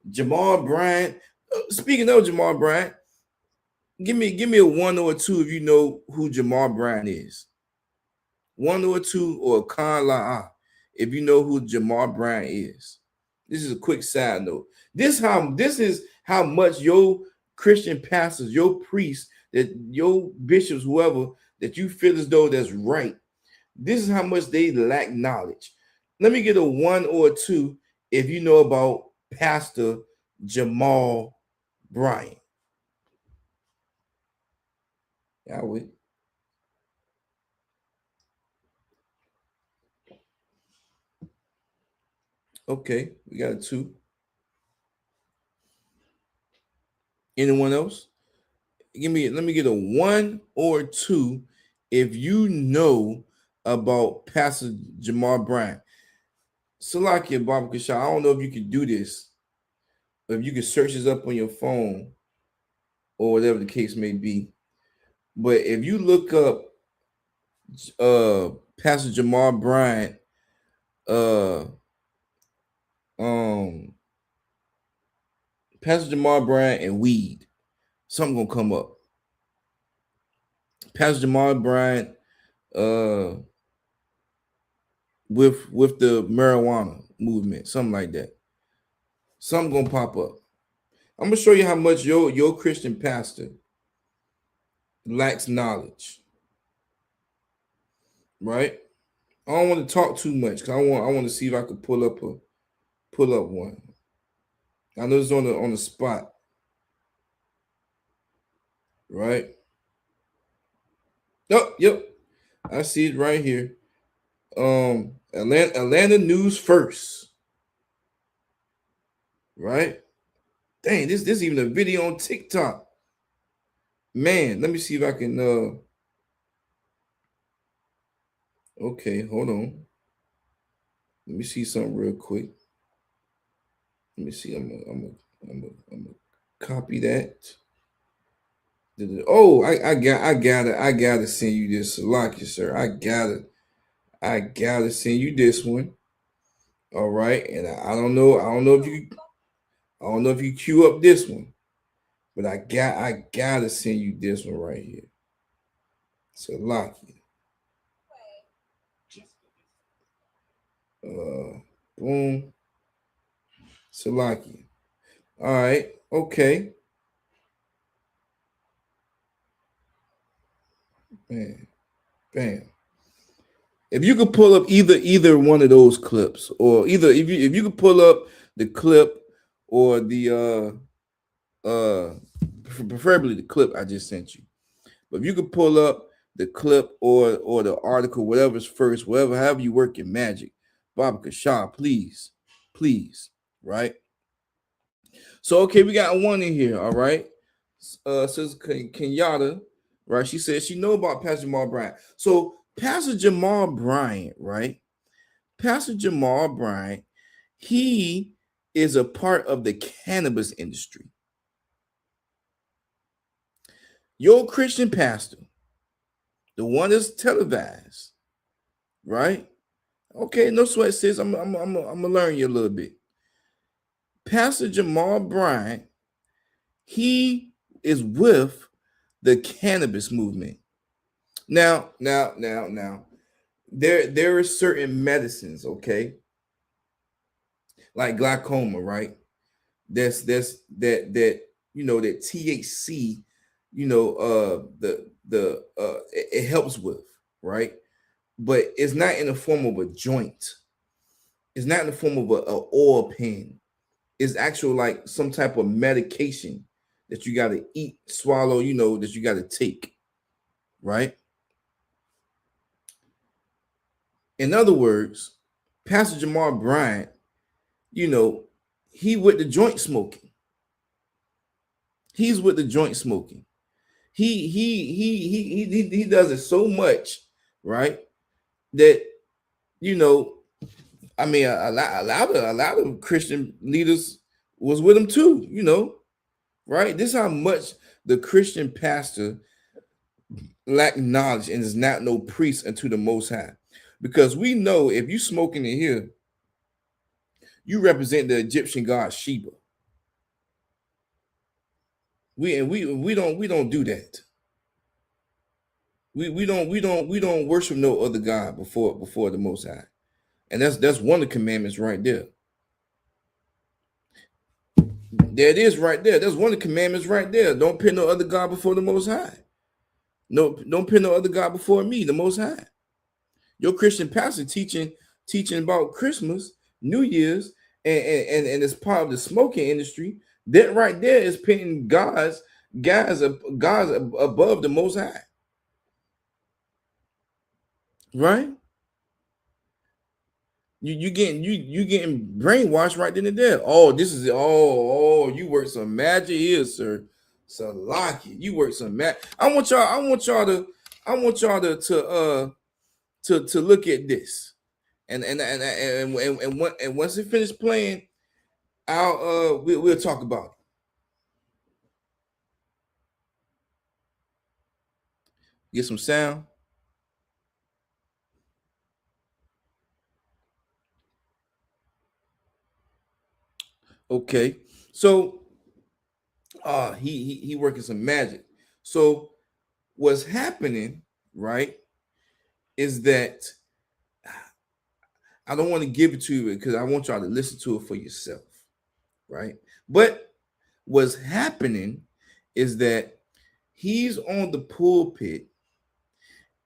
Jamal Bryant. Speaking of Jamal Bryant, give me a one or a two if you know who Jamal Bryant is. One or two, or Khan La'a if you know who Jamal Bryant is. This is a quick side note. This is how much your Christian pastors, your priests, that your bishops, whoever that you feel as though that's right. This is how much they lack knowledge. Let me get a one or a two if you know about Pastor Jamal Bryant. Yeah, we. Okay, we got a two. Anyone else? Let me get a one or two if you know about Pastor Jamal Bryant. Salakia Baba Kasha, I don't know if you can do this, or if you can search this up on your phone or whatever the case may be. But if you look up Pastor Jamal Bryant, Pastor Jamal Bryant and weed, something gonna come up. Pastor Jamal Bryant with the marijuana movement, something like that. Something gonna pop up. I'm gonna show you how much your Christian pastor lacks knowledge. Right? I don't want to talk too much because I want to see if I could pull up one. I know it's on the spot. Right? Oh, yep. I see it right here. Atlanta News First. Right? Dang, this even a video on TikTok. Man, let me see if I can okay, hold on. Let me see something real quick. Let me see. I'm gonna copy that. Oh, I gotta send you this. Salakia, sir. I gotta send you this one. All right. And I don't know if you queue up this one, but I gotta send you this one right here. Salakia. Boom. Salakia. All right. Okay. Man. Bam. If you could pull up either one of those clips, or either if you could pull up the clip or the preferably the clip I just sent you. But if you could pull up the clip or the article, whatever's first, however you work your magic, Baba Kasha, please, right? So okay, we got one in here, all right. Says Kenyatta, right? She says she know about Pastor Jamal Bryant. So Pastor Jamal Bryant, right? Pastor Jamal Bryant, he is a part of the cannabis industry. Your Christian pastor, the one that's televised, right? Okay, no sweat, sis. I'm gonna learn you a little bit. Pastor Jamal Bryant, he is with the cannabis movement. Now, there are certain medicines, okay, like glaucoma, right? That THC, it helps with, right? But it's not in the form of a joint. It's not in the form of a oil pen. It's actual like some type of medication that you got to eat, swallow, that you got to take, right? In other words, Pastor Jamal Bryant, you know, he with the joint smoking. He's with the joint smoking. He does it so much, right? That, you know, I mean, a lot of Christian leaders was with him too, you know, right? This is how much the Christian pastor lack knowledge and is not no priest unto the Most High, because we know if you smoking in here, you represent the Egyptian god Sheba. We don't do that. We don't worship no other god before the Most High, and that's one of the commandments right there. There it is right there. That's one of the commandments right there. Don't put no other god before the Most High. No, don't put no other god before me, the Most High. Your Christian pastor teaching about Christmas, New Year's, and it's part of the smoking industry. That right there is putting guys above the Most High, right? You getting brainwashed right then and there. Oh, this is you work some magic here, sir. Salaki, you work some magic. I want y'all to look at this. And once it finished playing, we'll talk about it. Get some sound. Okay, so he working some magic. So what's happening, right, is that I don't want to give it to you because I want y'all to listen to it for yourself, right? But what's happening is that he's on the pulpit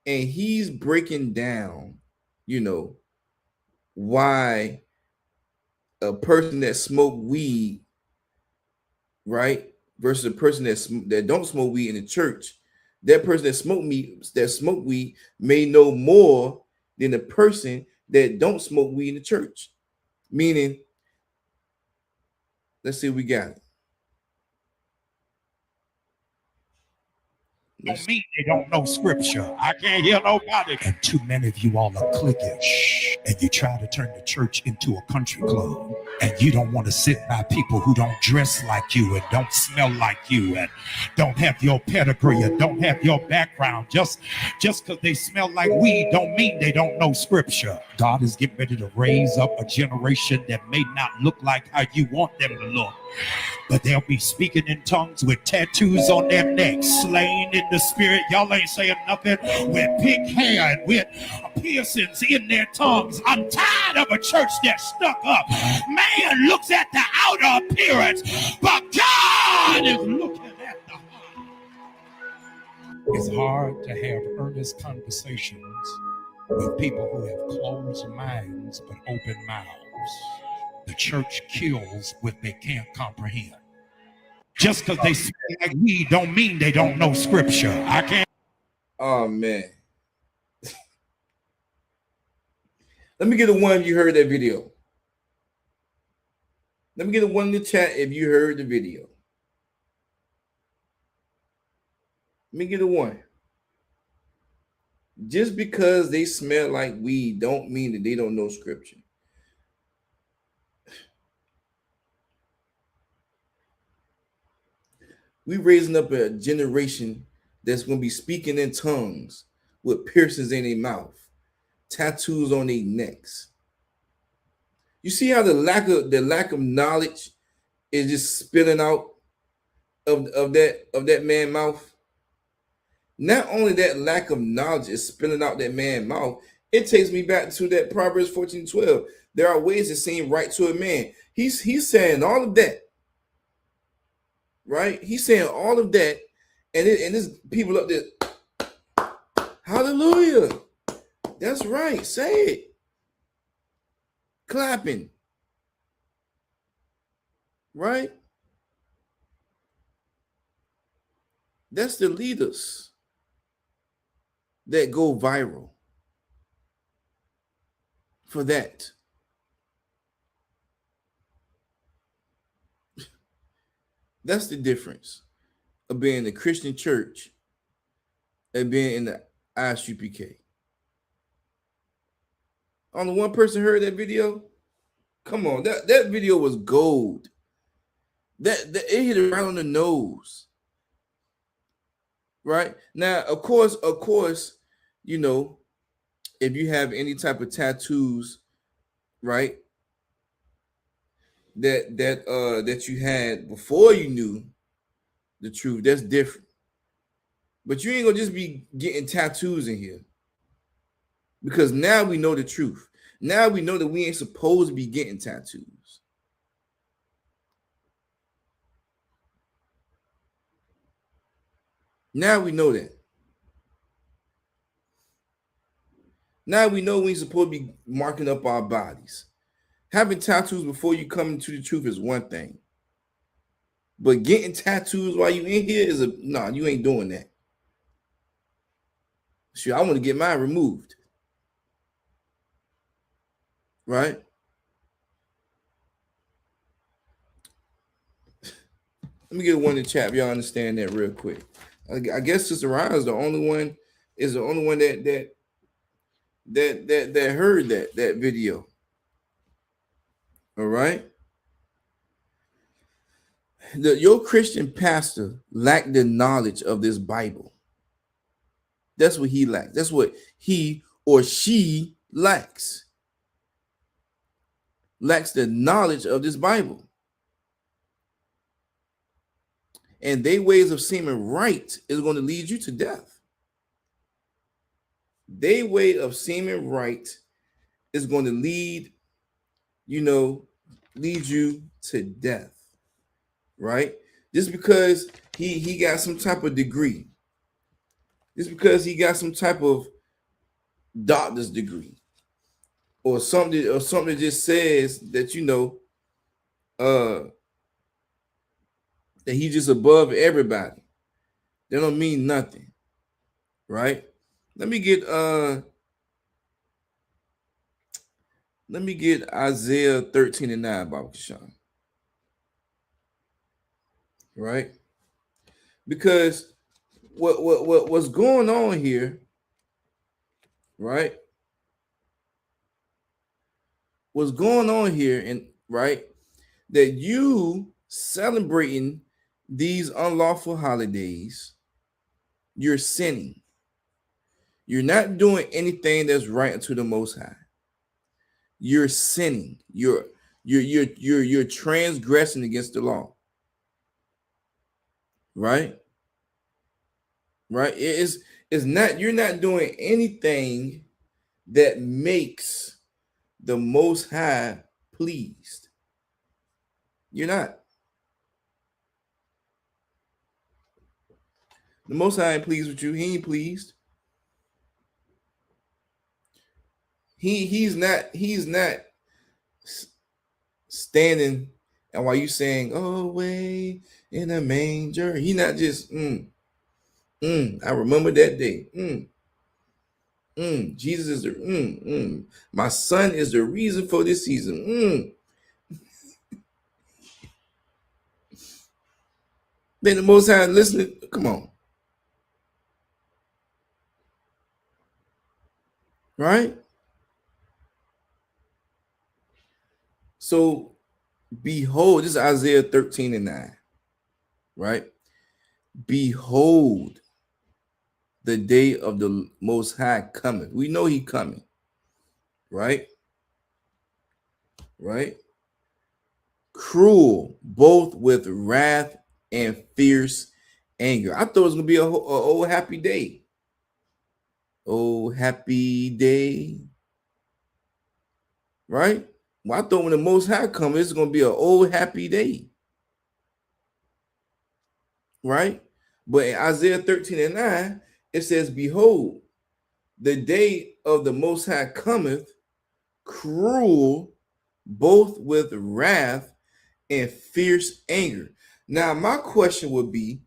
and he's breaking down, you know, why a person that smoke weed, right, versus a person that don't smoke weed in the church, that person that smoke weed may know more than the person that don't smoke weed in the church. Meaning, let's see, we got it. Don't mean they don't know scripture. I can't hear nobody. And too many of you all are cliquish, and you try to turn the church into a country club, and you don't want to sit by people who don't dress like you and don't smell like you and don't have your pedigree and don't have your background. Just because they smell like weed don't mean they don't know scripture. God is getting ready to raise up a generation that may not look like how you want them to look, but they'll be speaking in tongues with tattoos on their necks, slain in the spirit. Y'all ain't saying nothing. With pink hair and with piercings in their tongues. I'm tired of a church that's stuck up. Man looks at the outer appearance, but God is looking at the heart. It's hard to have earnest conversations with people who have closed minds but open mouths. The church kills what they can't comprehend. Just because they speak like we don't mean they don't know scripture. I can't. Oh man. Let me get a one if you heard that video. Let me get a one in the chat if you heard the video. Let me get a one. Just because they smell like weed don't mean that they don't know scripture. We raising up a generation that's going to be speaking in tongues with piercings in their mouth, tattoos on their necks. You see how the lack of knowledge is just spilling out of that man's mouth? Not only that lack of knowledge is spilling out that man's mouth, it takes me back to that Proverbs 14:12. There are ways that seem right to a man. He's saying all of that. Right? He's saying all of that, and there's people up there. Hallelujah. That's right. Say it. Clapping. Right? That's the leaders that go viral. for that. That's the difference of being in the Christian church and being in the ISUPK. Only one person heard that video. Come on, that video was gold. That it hit it right on the nose. Right now, of course, you know, if you have any type of tattoos, right, that you had before you knew the truth, that's different. But you ain't gonna just be getting tattoos in here, because now we know the truth. Now we know that we ain't supposed to be getting tattoos. Now we know that. Now we know we ain't supposed to be marking up our bodies. Having tattoos before you come into the truth is one thing. But getting tattoos while you in here is no, you ain't doing that. Sure, I want to get mine removed. Right? Let me get one in the chat. Y'all understand that real quick. I guess Sister Ryan is the only one that heard that video. All right. Your Christian pastor lacked the knowledge of this Bible. That's what he lacks. That's what he or she lacks. Lacks the knowledge of this Bible. And their ways of seeming right is going to lead you to death. Their way of seeming right is going to lead you to death. Right? Just because he got some type of degree. Just because he got some type of doctor's degree. Or something that just says that that he's just above everybody. That don't mean nothing. Right? Let me get Isaiah 13:9, Baba Kashan. Right? Because what's going on here, right? What's going on here, and right, that you celebrating these unlawful holidays, you're sinning. You're not doing anything that's right unto the Most High. You're sinning. You're transgressing against the law. Right? Right? It's not, you're not doing anything that makes the Most High pleased. You're not. The Most High ain't pleased with you. He ain't pleased. He's not standing, and while you saying, "Oh, way in a manger," he not just I remember that day. Jesus is the my son is the reason for this season. Then the Most High listening. Come on. Right? So behold, this is Isaiah 13:9. Right? Behold, the day of the Most High cometh. We know he coming. Right? Right? Cruel, both with wrath and fierce anger. I thought it was gonna be a old happy day. Oh, happy day. Right? Well, I thought when the Most High comes, it's gonna be an old happy day. Right? But in Isaiah 13:9, it says, behold, the day of the Most High cometh, cruel, both with wrath and fierce anger. Now, my question would be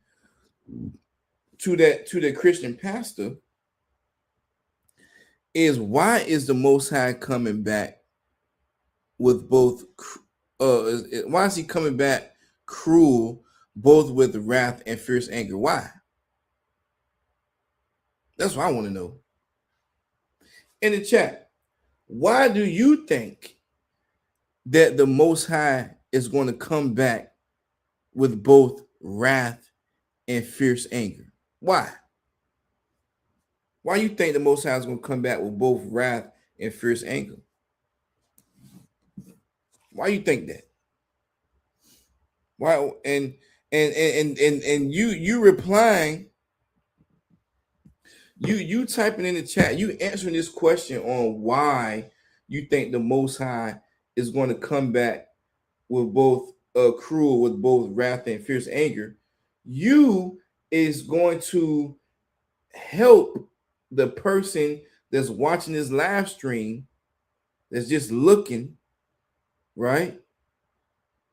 to the Christian pastor is, why is the Most High coming back with both why is he coming back cruel both with wrath and fierce anger? Why? That's what I want to know. In the chat, why do you think that the Most High is going to come back with both wrath and fierce anger? Why? Why you think the Most High is going to come back with both wrath and fierce anger? Why you think that? Why? And you replying, you typing in the chat, you answering this question on why you think the Most High is going to come back with both cruel, with both wrath and fierce anger. You is going to help the person that's watching this live stream, that's just looking, right?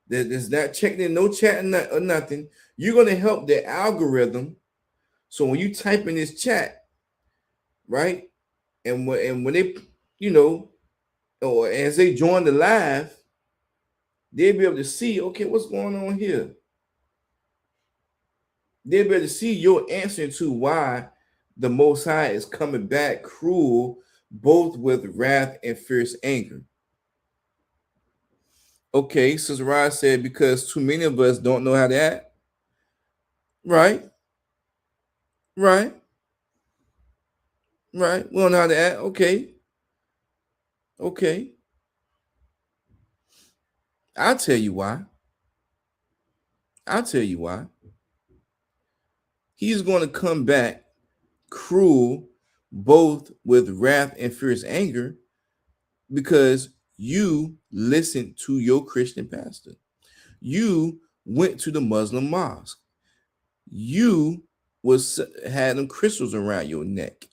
That is not checking in, no chatting or nothing. You're going to help the algorithm. So when you type in this chat, right, and when they, or as they join the live, they'll be able to see, okay, what's going on here. They'll be able to see your answer to why the Most High is coming back cruel, both with wrath and fierce anger. Okay, Sister Rod said, because too many of us don't know how to act. Right. We don't know how to act. Okay. I'll tell you why. He's going to come back cruel, both with wrath and fierce anger, because you listened to your Christian pastor. You went to the Muslim mosque. You had them crystals around your neck.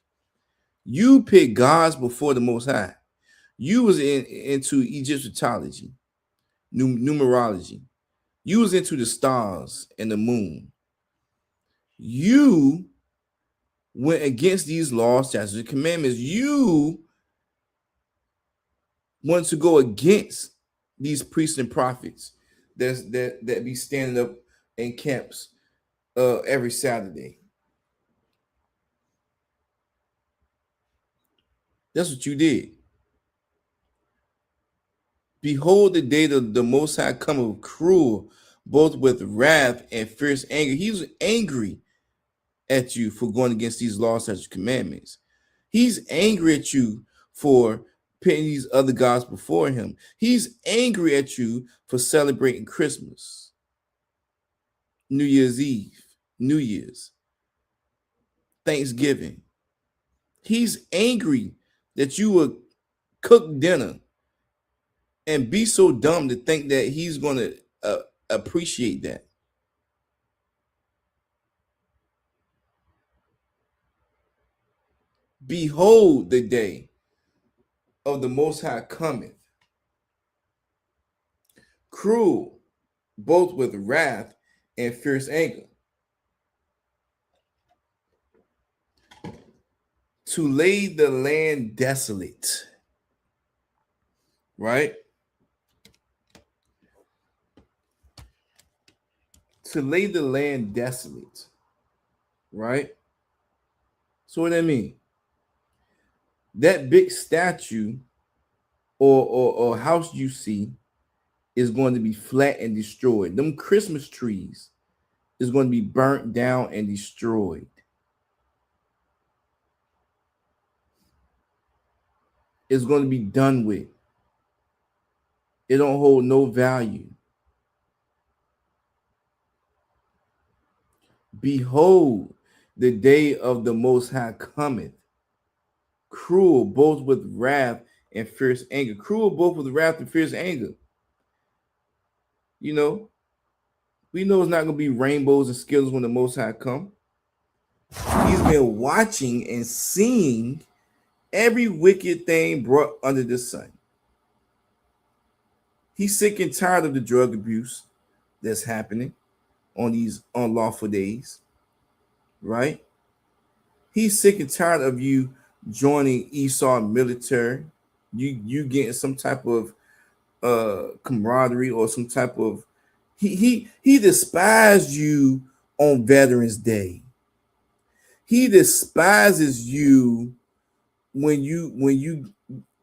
You picked gods before the Most High. You was into Egyptology, numerology. You was into the stars and the moon. You went against these laws, statutes, and commandments. You want to go against these priests and prophets that be standing up in camps every Saturday. That's what you did. Behold, the day of the Most High cometh cruel, both with wrath and fierce anger. He was angry at you for going against these laws, such commandments. He's angry at you for putting these other gods before him. He's angry at you for celebrating Christmas, New Year's Eve, New Year's, Thanksgiving. He's angry that you would cook dinner and be so dumb to think that he's going to appreciate that. Behold, the day of the Most High cometh, cruel, both with wrath and fierce anger, to lay the land desolate. Right? To lay the land desolate. Right? So what that mean? That big statue or house you see is going to be flat and destroyed. Them Christmas trees is going to be burnt down and destroyed. It's going to be done with. It don't hold no value. Behold, the day of the Most High cometh, cruel, both with wrath and fierce anger. Cruel, both with wrath and fierce anger. You know, we know it's not going to be rainbows and skittles when the Most High come. He's been watching and seeing every wicked thing brought under the sun. He's sick and tired of the drug abuse that's happening on these unlawful days, right? He's sick and tired of you joining Esau military, you getting some type of camaraderie or some type of he despised you on Veterans Day. He despises you when you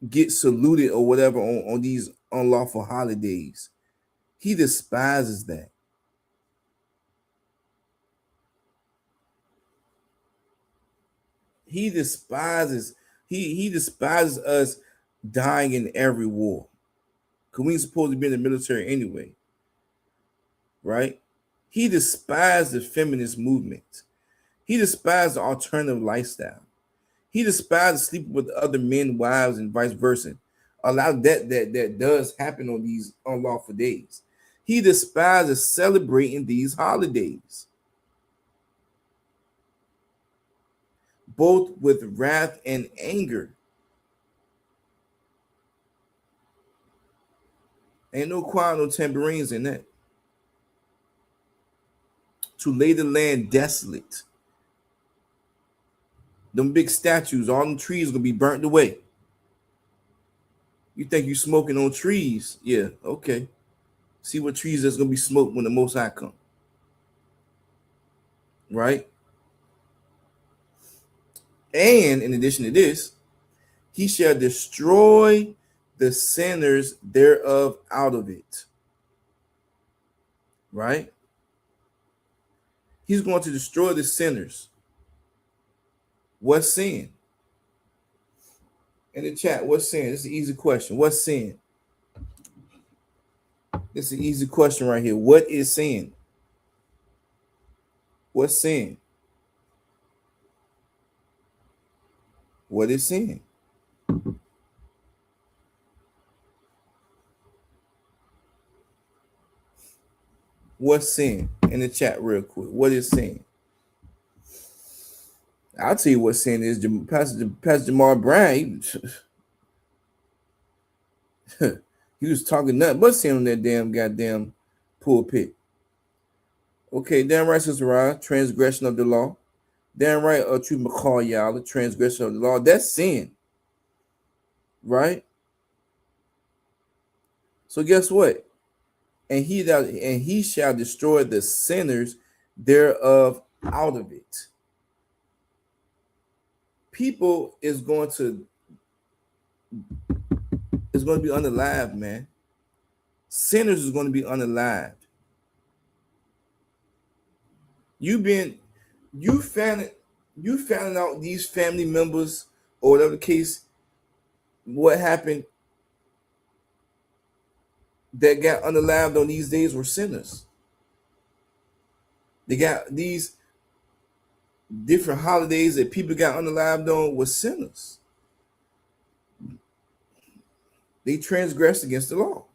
get saluted or whatever on these unlawful holidays. He despises that. He despises he despises us dying in every war. Because we ain't supposed to be in the military anyway. Right? He despised the feminist movement. He despised the alternative lifestyle. He despised sleeping with other men, wives, and vice versa. A lot of that does happen on these unlawful days. He despises celebrating these holidays, both with wrath and anger. Ain't no choir, no tambourines in that. To lay the land desolate. Them big statues, all them trees gonna be burnt away. You think you smoking on trees? Yeah, okay. See what trees that's gonna be smoked when the Most High come. Right? And in addition to this, he shall destroy the sinners thereof out of it. Right? He's going to destroy the sinners. What's sin? In the chat, what's sin? It's an easy question. What's sin? It's an easy question right here. What is sin? What's sin? What is sin? What's sin? In the chat, real quick. What is sin? I'll tell you what sin is. Pastor Jamal Brown, he was talking nothing but sin on that damn goddamn pulpit. Okay, damn right, Sister Rod, transgression of the law. Damn right, Truth McCall, y'all, the transgression of the law. That's sin. Right? So guess what? And he shall destroy the sinners thereof out of it. People is going to be unalived, man. Sinners is going to be unalived. You found out these family members or whatever the case, what happened that got unalived on these days were sinners. They got these different holidays that people got unalived on were sinners. They transgressed against the law.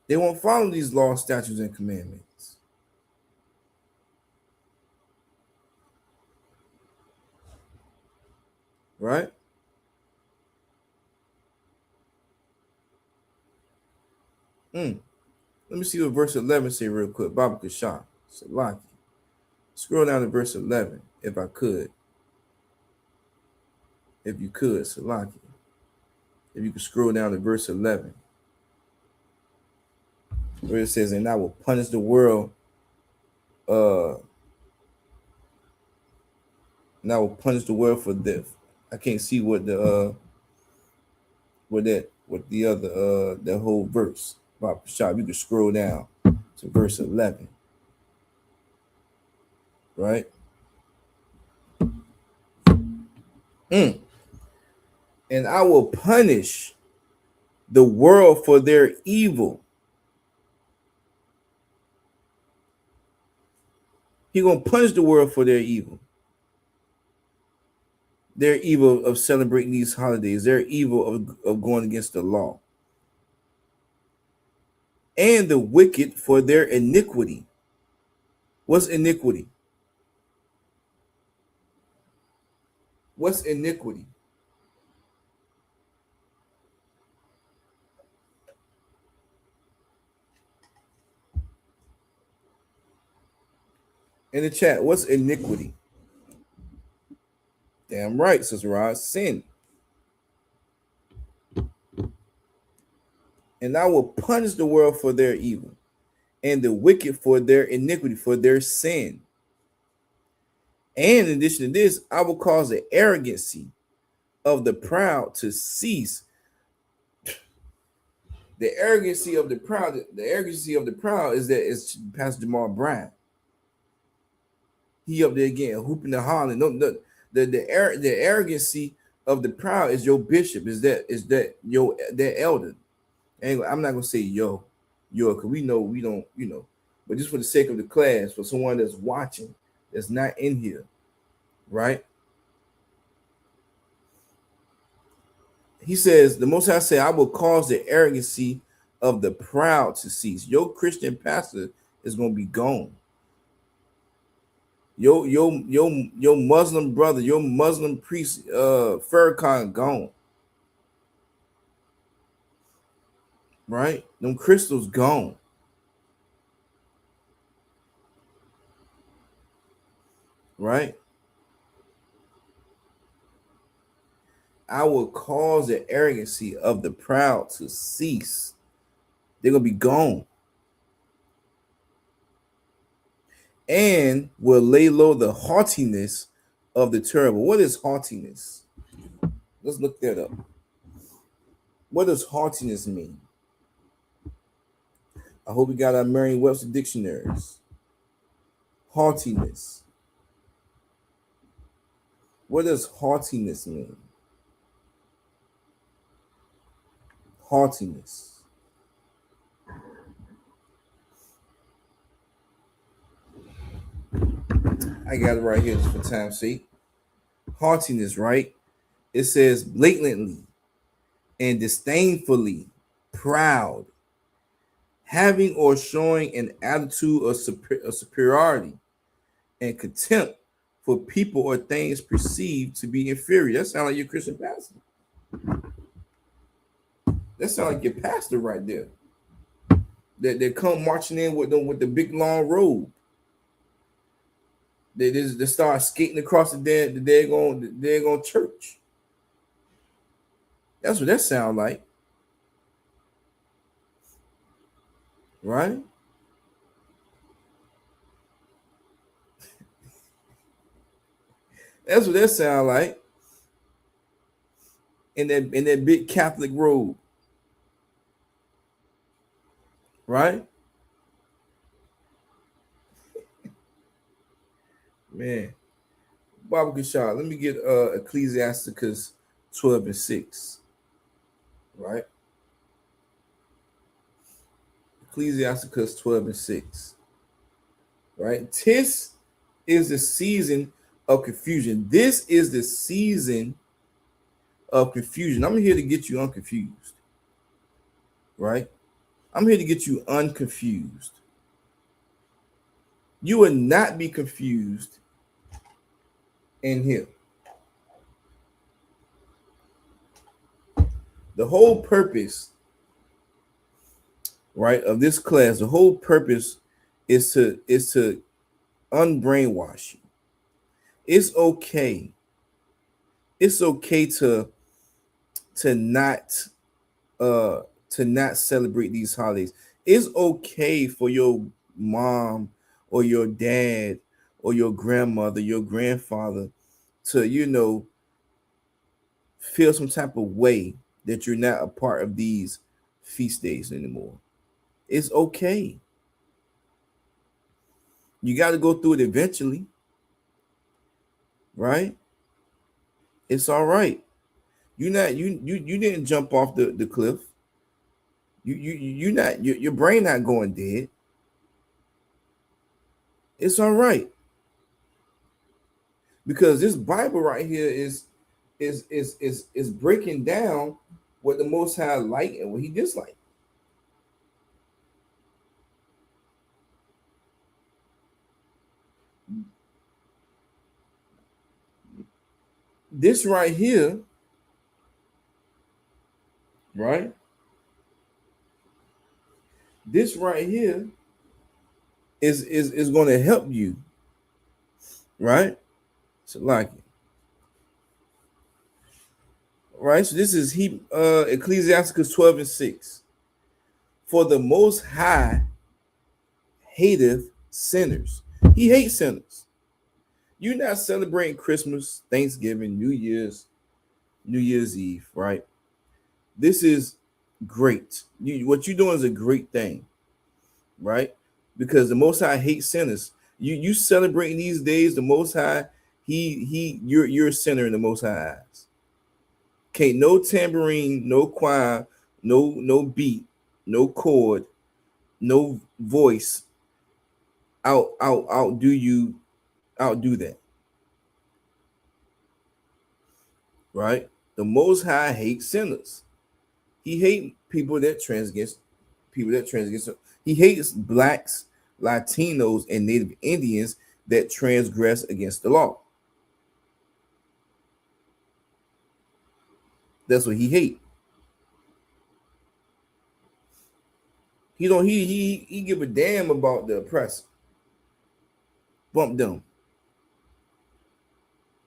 They won't follow these laws, statutes, and commandments. Right? Let me see what verse 11 say real quick. Baba Kashah, Salaki. Scroll down to verse 11, if I could. If you could, Salaki. If you could scroll down to verse 11. Where it says, and I will punish the world. And I will punish the world for death. I can't see what the whole verse. Baba Kashah, you can scroll down to verse 11. Right? And I will punish the world for their evil. He's going to punish the world for their evil. Their evil of celebrating these holidays. Their evil of going against the law. And the wicked for their iniquity. What's iniquity? What's iniquity? In the chat, what's iniquity? Damn, Damn right, Sister Rod, sin. And I will punish the world for their evil, and the wicked for their iniquity, for their sin. And in addition to this, I will cause the arrogancy of the proud to cease. The arrogancy of the proud is that it's Pastor Jamal Brown. He up there again, hooping and hollering. No, the arrogancy of the proud is your bishop, is that their elder. And I'm not gonna say yo, because we know we don't, but just for the sake of the class, for someone that's watching, that's not in here, right? He says, the Most High said, I will cause the arrogancy of the proud to cease. Your Christian pastor is gonna be gone. Your Muslim brother, your Muslim priest, Farrakhan gone. Right? Them crystals gone. Right? I will cause the arrogancy of the proud to cease. They're gonna be gone. And will lay low the haughtiness of the terrible. What is haughtiness? Let's look that up. What does haughtiness mean? I hope we got our Merriam-Webster dictionaries. Haughtiness. What does haughtiness mean? Haughtiness. I got it right here just for time's sake. Haughtiness, right? It says blatantly and disdainfully proud, having or showing an attitude of superiority and contempt for people or things perceived to be inferior. That sounds like your Christian pastor. That sounds like your pastor right there. That they come marching in with the big long robe. They start skating across the daggone church. That's what that sounds like. Right? That's what that sounds like. In that big Catholic robe. Right? Man. Barbara Kashar, let me get Ecclesiasticus 12 and 6. Right? Ecclesiasticus 12 and 6. Right? This is the season of confusion. This is the season of confusion. I'm here to get you unconfused. Right? I'm here to get you unconfused. You will not be confused in here. The whole purpose, right, of this class, the whole purpose is to unbrainwash you. It's okay. It's okay to not celebrate these holidays. It's okay for your mom or your dad or your grandmother, your grandfather to, feel some type of way that you're not a part of these feast days anymore. It's okay. You got to go through it eventually. Right? It's all right. You didn't jump off the cliff. Your brain not going dead. It's all right. Because this Bible right here is breaking down what the Most High like and what he dislike. This right here, right? This right here is going to help you, right? So like it. Right? So this is Ecclesiasticus 12:6. For the Most High hateth sinners. He hates sinners. You're not celebrating Christmas, Thanksgiving, New Year's Eve, right? This is great. What you're doing is a great thing, right? Because the Most High hates sinners. You celebrating these days, the Most High, you're a sinner in the Most High eyes. Can't no tambourine, no choir, no beat, no chord, no voice outdo that, right? The Most High hates sinners. He hates people that transgress. He hates blacks, Latinos, and Native Indians that transgress against the law. That's what he hates. He don't he give a damn about the oppressor. Bump them.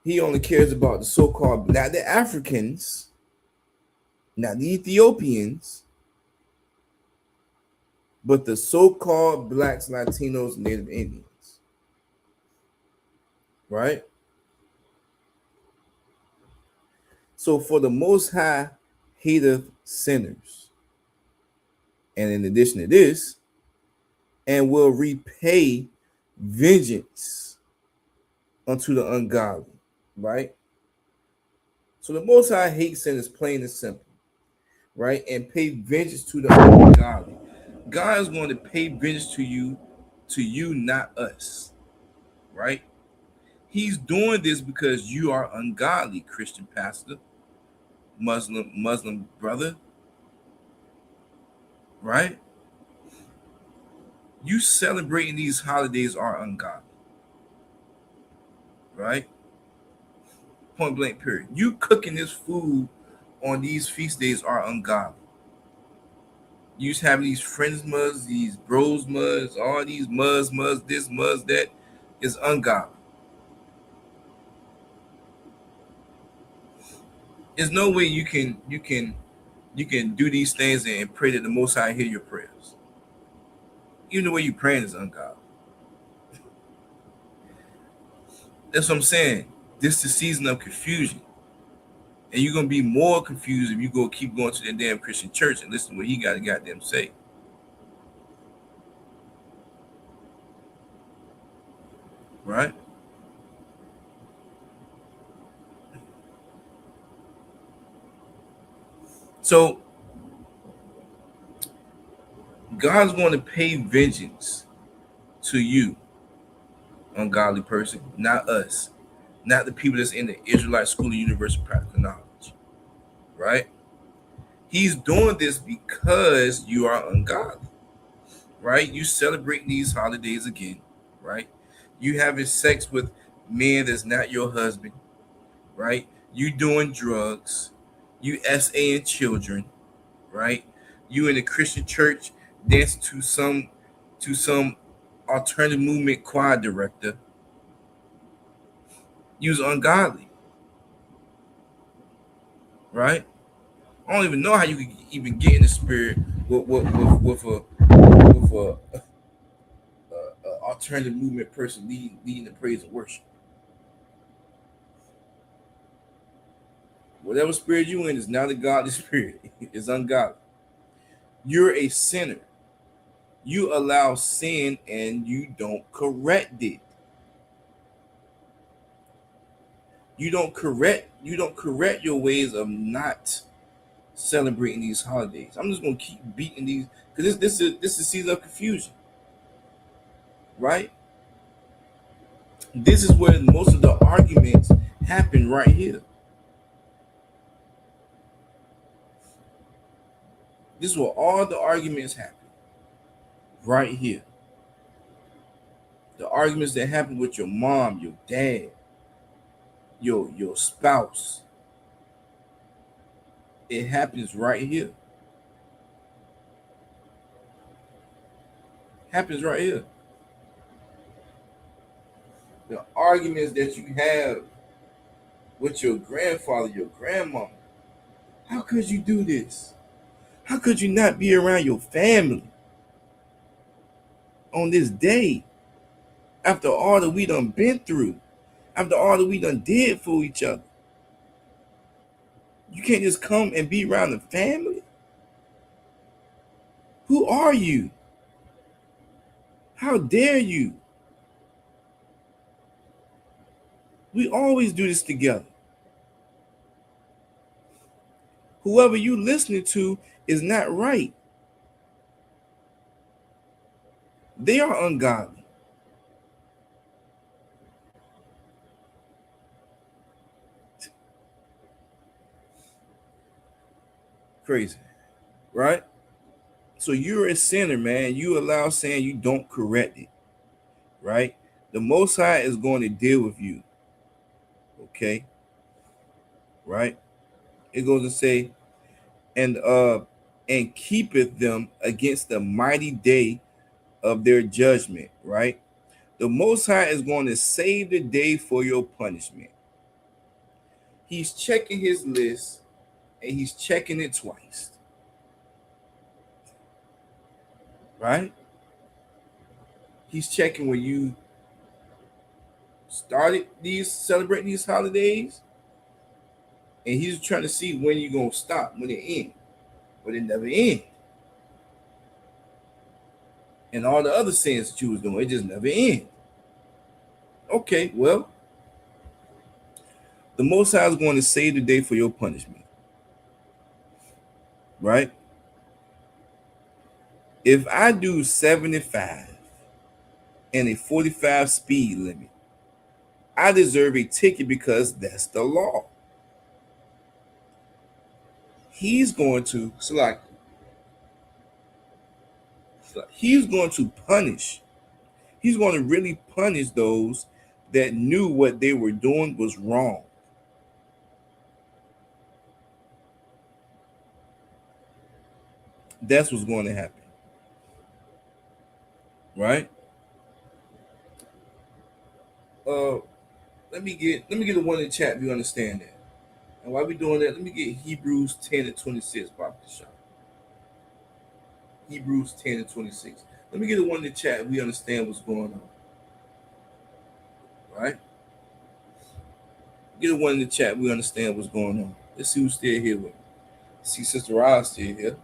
He only cares about the so-called, not the Africans, not the Ethiopians, but the so-called blacks, Latinos, and Native Indians. Right? So for the Most High hateth sinners. And in addition to this, and will repay vengeance unto the ungodly. Right? So the Most High hates sinners, plain and simple. Right? And pay vengeance to the ungodly. God is going to pay vengeance to you, not us. Right? He's doing this because you are ungodly, Christian pastor, Muslim brother. Right? You celebrating these holidays are ungodly. Right? Point blank period. You cooking this food on these feast days are ungodly. You just having these friends muds, these bros muds, all these muds, this, muds, that is ungodly. There's no way you can do these things and pray that the Most High hear your prayers. Even the way you praying is ungodly. That's what I'm saying. This is the season of confusion. And you're gonna be more confused if you keep going to that damn Christian church and listen to what he got to goddamn say. Right? So God's going to pay vengeance to you, ungodly person, not us, not the people that's in the Israelite School of Universal Practical Knowledge. Right? He's doing this because you are ungodly. Right? You celebrating these holidays again. Right? You having sex with men that's not your husband. Right? You doing drugs. You SAing children. Right? You in the Christian church dance to some alternative movement choir director. You's ungodly. Right? I don't even know how you could even get in the spirit with a alternative movement person leading the praise and worship. Whatever spirit you in is not a godly spirit. It's ungodly. You're a sinner. You allow sin and you don't correct it. You don't correct your ways of not celebrating these holidays. I'm just gonna keep beating these because this is a season of confusion. Right? This is where most of the arguments happen right here. This is where all the arguments happen. Right here. The arguments that happen with your mom, your dad, your spouse. It happens right here. Happens right here. The arguments that you have with your grandfather, your grandmama, How could you do this? How could you not be around your family on this day after all that we done been through, after all that we done did for each other? You can't just come and be around the family? Who are you? How dare you? We always do this together. Whoever you listening to is not right. They are ungodly. Crazy, right? So you're a sinner, man. You allow sin, you don't correct it, right? The Most High is going to deal with you, okay? Right? It goes to say, and keepeth them against the mighty day of their judgment, right? The Most High is going to save the day for your punishment. He's checking his list, and he's checking it twice, right? He's checking when you started celebrating these holidays, and he's trying to see when you're gonna stop, when it ends, but it never ends. And all the other sins that you was doing, it just never ends. Okay, well, the Most High is going to save the day for your punishment, right? If I do 75 and a 45 speed limit, I deserve a ticket because that's the law. He's going to he's going to punish. He's going to really punish those that knew what they were doing was wrong. That's what's going to happen, right? Let me get the one in the chat. You understand that? And while we doing that, let me get Hebrews 10 and 26. Pop the shot. Hebrews 10 and 26. Let me get the one in the chat. We understand what's going on, right? Get the one in the chat. We understand what's going on. Let's see who's still here with me. See Sister Roz still here.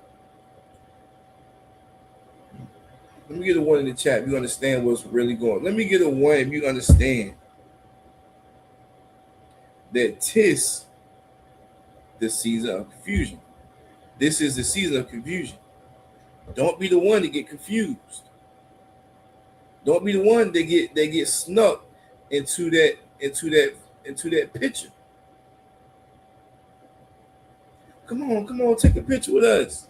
Let me get a one in the chat. You understand what's really going on. Let me get a one if you understand that tis the season of confusion. This is the season of confusion. Don't be the one to get confused. Don't be the one that get snuck into that picture. Come on, take a picture with us.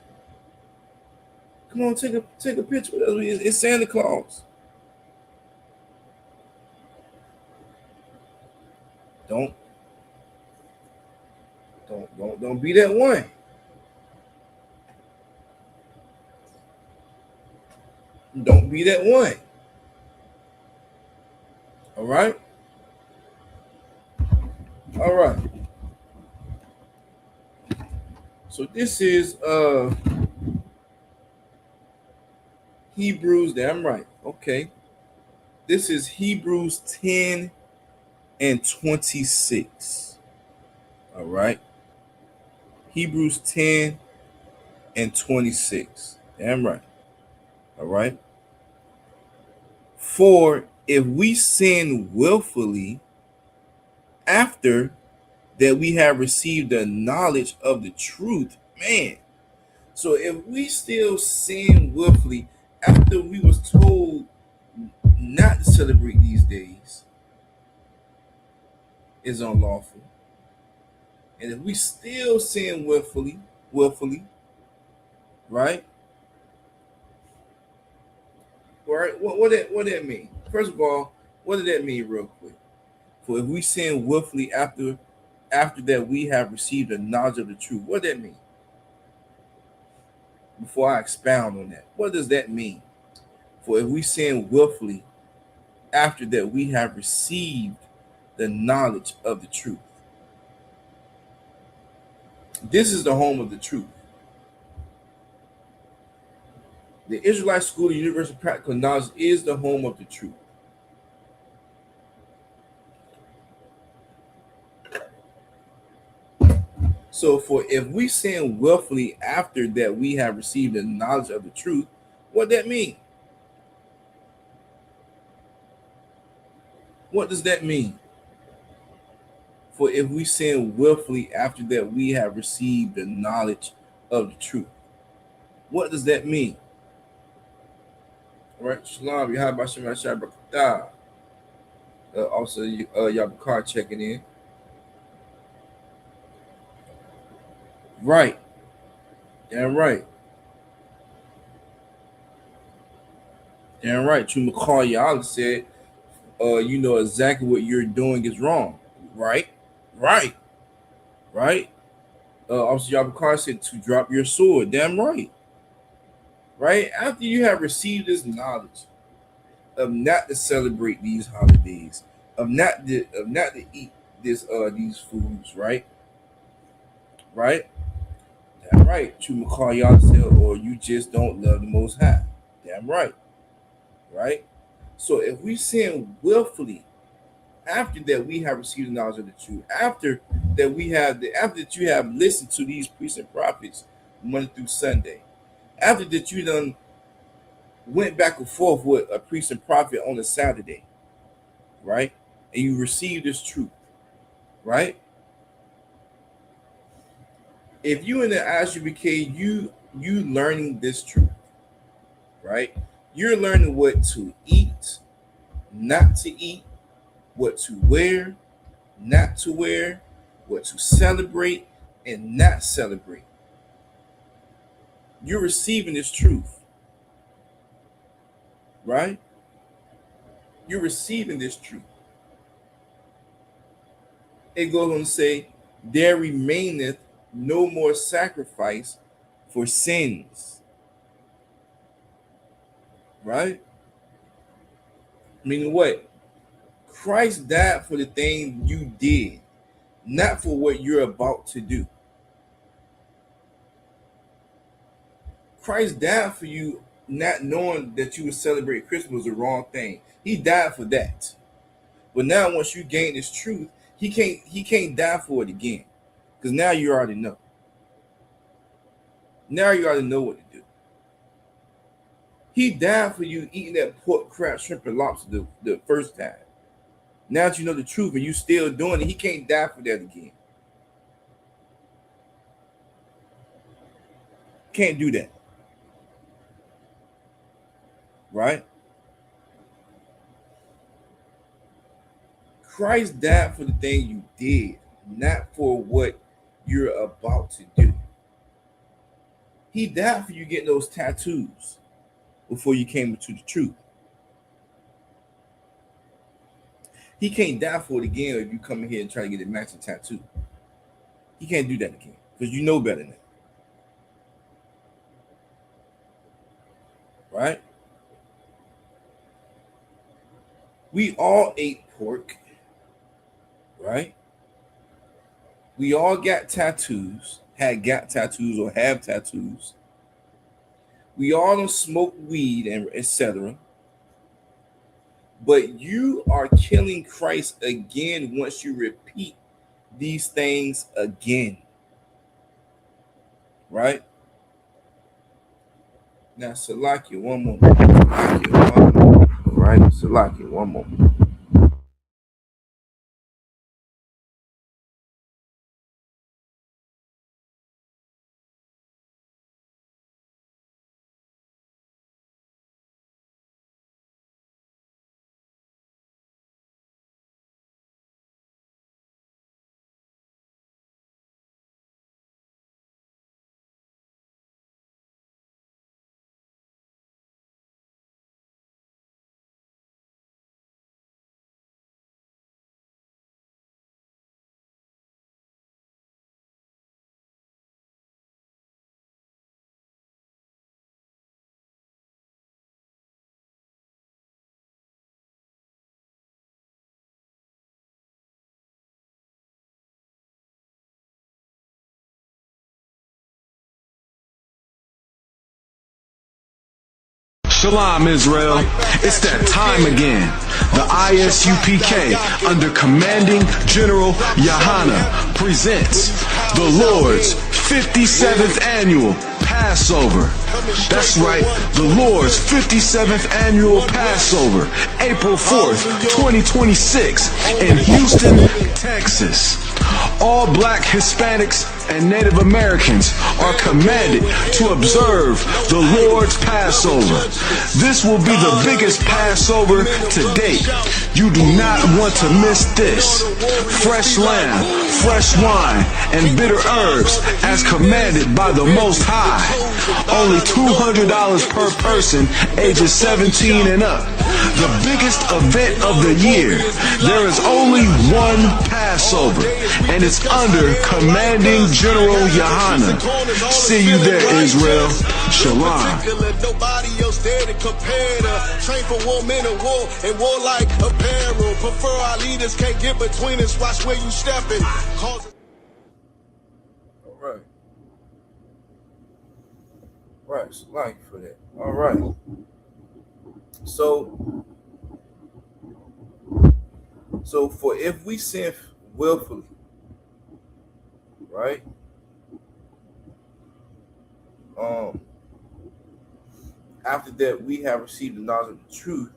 Come on, take a picture with us. It's Santa Claus. Don't be that one. Don't be that one. All right? All right. So this is Hebrews, damn right. Okay. This is Hebrews 10 and 26. All right. Hebrews 10 and 26. Damn right. All right. For if we sin willfully after that we have received the knowledge of the truth, man. So if we still sin willfully after we was told not to celebrate these days, is unlawful. And if we still sin willfully, right? Right? What that mean? First of all, what did that mean, real quick? For if we sin willfully after that we have received the knowledge of the truth, what does that mean? Before I expound on that, what does that mean? For if we sin willfully after that we have received the knowledge of the truth. This is the home of the truth. The Israelite School of Universal Practical Knowledge is the home of the truth. So, for if we sin willfully after that we have received the knowledge of the truth, what that mean? What does that mean? For if we sin willfully after that we have received the knowledge of the truth, what does that mean? All right, Shalom, Yahabashim Rashad Barakatah. Also, Yabakar checking in. Right. Damn right. Damn right. True McCall Y'all said, you know exactly what you're doing is wrong. Right? Right. Right? Also, Yabakar said to drop your sword. Damn right. Right? After you have received this knowledge of not to celebrate these holidays, of not to eat these foods, right? Right? Damn right. True McCall Y'all said, or you just don't love the Most High. Damn right. Right? So if we sin willfully, after that we have received the knowledge of the truth, after that you have listened to these priests and prophets Monday through Sunday, after that you done went back and forth with a priest and prophet on a Saturday, right? And you received this truth, right? If you in the ISUPK, you learning this truth, right? You're learning what to eat, not to eat, what to wear, not to wear, what to celebrate and not celebrate. You're receiving this truth, right? You're receiving this truth. It goes on to say, there remaineth no more sacrifice for sins, right? Meaning what? Christ died for the thing you did, not for what you're about to do. Christ died for you not knowing that you would celebrate Christmas was the wrong thing. He died for that. But now once you gain this truth, he can't die for it again. Because now you already know. Now you already know what to do. He died for you eating that pork, crab, shrimp, and lobster the first time. Now that you know the truth and you still doing it, he can't die for that again. Can't do that. Right? Christ died for the thing you did, not for what you're about to do. He died for you getting those tattoos before you came into the truth. He can't die for it again if you come in here and try to get a matching tattoo. He can't do that again because you know better now. Right? We all ate pork. Right? We all got tattoos, got tattoos or have tattoos. We all don't smoke weed and etc. But you are killing Christ again once you repeat these things again. Right? Now, Salakia, one moment. Salakia, one moment. Right? Salakia, one moment. Shalom, Israel. It's that time again. The ISUPK, under Commanding General Yahana, presents the Lord's 57th Annual Passover. That's right, the Lord's 57th Annual Passover, April 4th, 2026, in Houston, Texas. All black Hispanics and Native Americans are commanded to observe the Lord's Passover. This will be the biggest Passover to date. You do not want to miss this. Fresh lamb, fresh wine, and bitter herbs as commanded by the Most High. Only $200 per person ages 17 and up. The biggest event of the year. There is only one Passover, and it's under Commanding General Yahana. See you there, Israel. Shalom. Nobody else there to compare to. Train for war, men of war, and war like apparel. Prefer our leaders, can't get between us. Watch where you stepping. All right. Right, so like for that. All right. So for if we sin willfully, right? After that we have received the knowledge of the truth,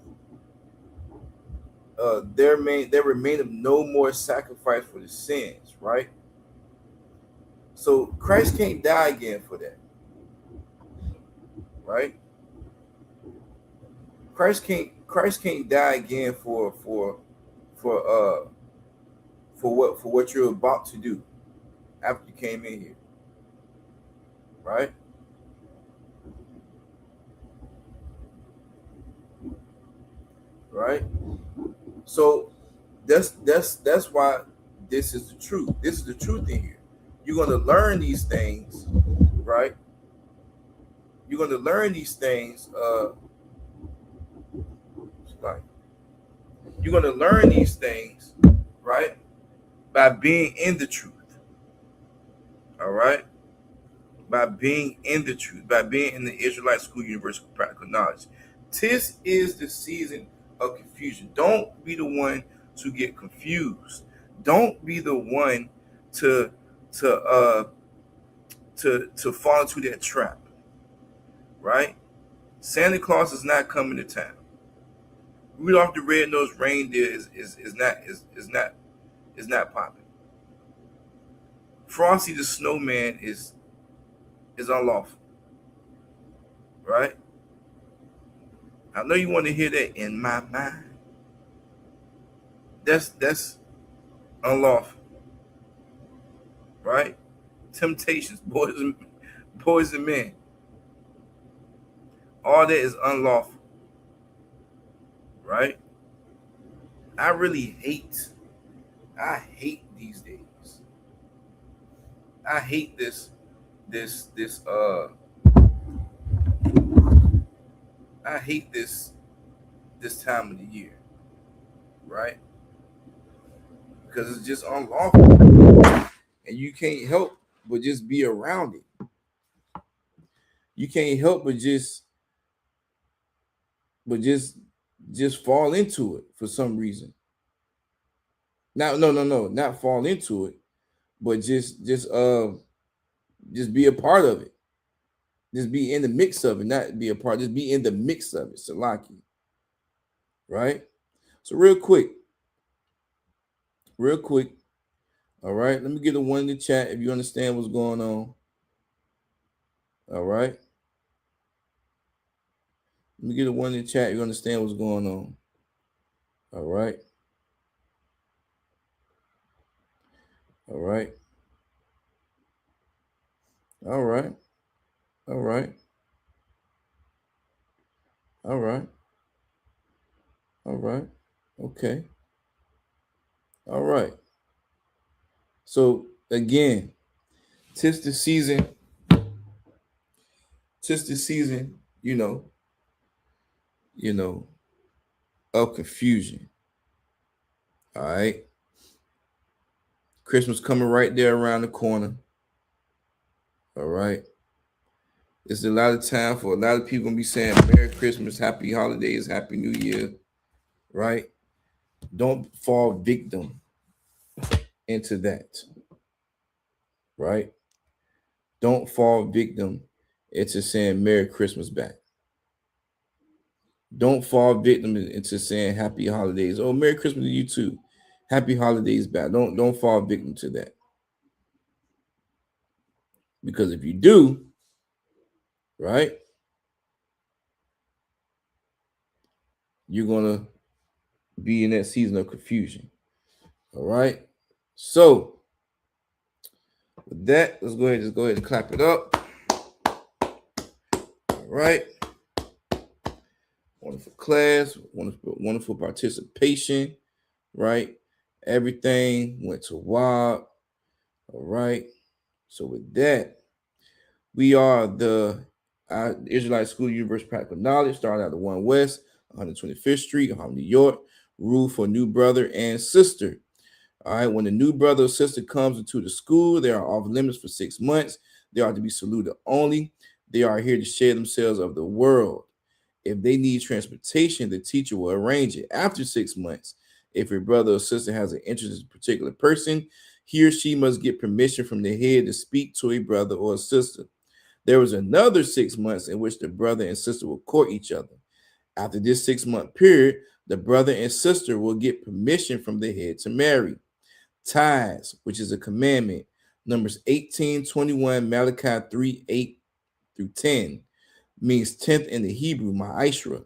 there remaineth no more sacrifice for the sins, right? So Christ can't die again for that, right? Christ can't die again for what you're about to do after you came in here, right? Right. So that's why this is the truth. This is the truth in here. You're going to learn these things, right? You're going to learn these things. You're going to learn these things, right? By being in the truth. All right. By being in the truth, by being in the Israelite School University of Practical Knowledge. This is the season of confusion. Don't be the one to get confused. Don't be the one to fall into that trap. Right? Santa Claus is not coming to town. Rudolph the Red-Nosed Reindeer is not popping. Frosty the Snowman is unlawful. Right? I know you want to hear that. In my mind. That's unlawful. Right? Temptations, boys and men. All that is unlawful. Right? I hate these days. I hate this I hate this time of the year, right? Because it's just unlawful, and you can't help but just be around it. You can't help but just fall into it for some reason. No, not fall into it, but just be a part of it. Just be in the mix of it, not be a part. Just be in the mix of it, Salaki. Right? So real quick. All right. Let me get a one in the chat if you understand what's going on. All right. Let me get a one in the chat if you understand what's going on. All right. All right. All right. All right. All right. All right. Okay. All right. So again, tis the season, of confusion. All right. Christmas coming right there around the corner. All right. It's a lot of time for a lot of people gonna be saying Merry Christmas, Happy Holidays, Happy New Year, right? Don't fall victim into that, right? Don't fall victim into saying Merry Christmas back. Don't fall victim into saying Happy Holidays. Oh, Merry Christmas to you too. Happy Holidays back. Don't fall victim to that. Because if you do, right, you're gonna be in that season of confusion. All right. So with that, let's go ahead and clap it up. All right. Wonderful class, wonderful participation, right? Everything went to WAB. All right. So with that, we are the Israelite School of Universal Practical Knowledge, starting out the 1 West, 125th Street, Harlem, New York. Rule for new brother and sister. All right. When the new brother or sister comes into the school, they are off limits for 6 months. They are to be saluted only. They are here to share themselves of the world. If they need transportation, the teacher will arrange it. After 6 months, if your brother or sister has an interest in a particular person, he or she must get permission from the head to speak to a brother or a sister. There was another 6 months in which the brother and sister will court each other. After this 6-month period, the brother and sister will get permission from the head to marry. Tithes, which is a commandment, Numbers 18:21, Malachi 3:8-10, means 10th in the Hebrew, ma'ashra.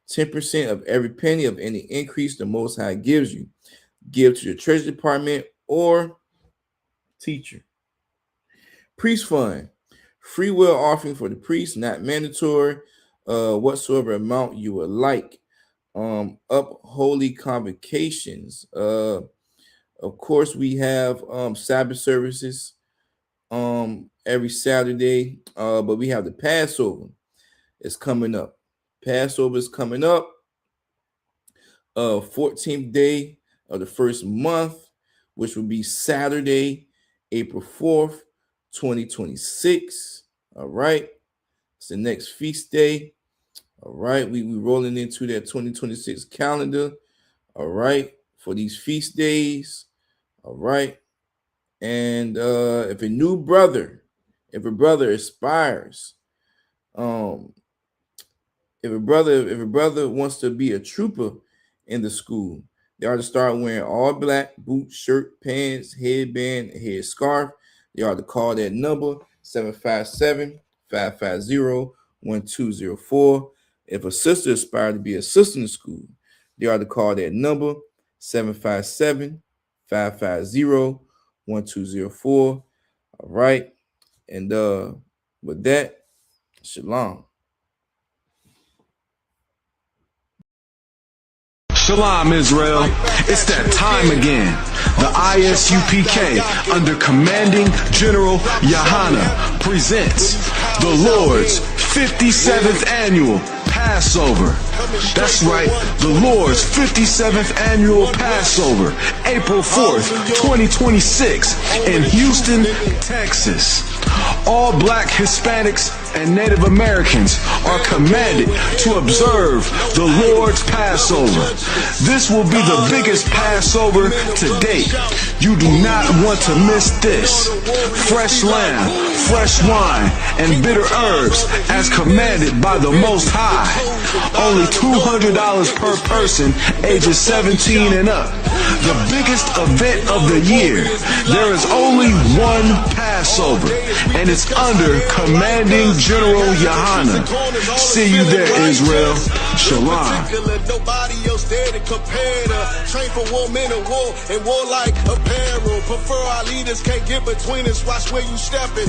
10% of every penny of any increase the Most High gives you. Give to your treasury department or teacher. Priest fund, free will offering for the priest, not mandatory, whatsoever amount you would like. Up holy convocations. Of course, we have Sabbath services every Saturday, but we have the Passover. It's coming up. Passover is coming up. 14th day of the first month, which will be Saturday, April 4th, 2026. All right. It's the next feast day. All right. We rolling into that 2026 calendar. All right. For these feast days. All right. And if a brother aspires, if a brother wants to be a trooper in the school, they are to start wearing all black, boots, shirt, pants, headband, head scarf. They are to call that number 757-550-1204. If a sister aspires to be a sister in the school, they are to call that number 757-550-1204. All right. And with that, shalom. Shalom, Israel. It's that time again. The ISUPK, under Commanding General Yahana, presents the Lord's 57th Annual Passover. That's right, the Lord's 57th Annual Passover, April 4th, 2026, in Houston, Texas. All Black, Hispanics, and Native Americans are commanded to observe the Lord's Passover. This will be the biggest Passover to date. You do not want to miss this. Fresh lamb, fresh wine, and bitter herbs as commanded by the Most High. Only $200 per person ages 17 and up. The biggest event of the year. There is only one Passover, and it's under Commanding General Yahana. See you there, Israel. Shalom. Nobody else there to compare to. Train for war, men of war, and war like apparel. Prefer our leaders, can't get between us. Watch where you stepping.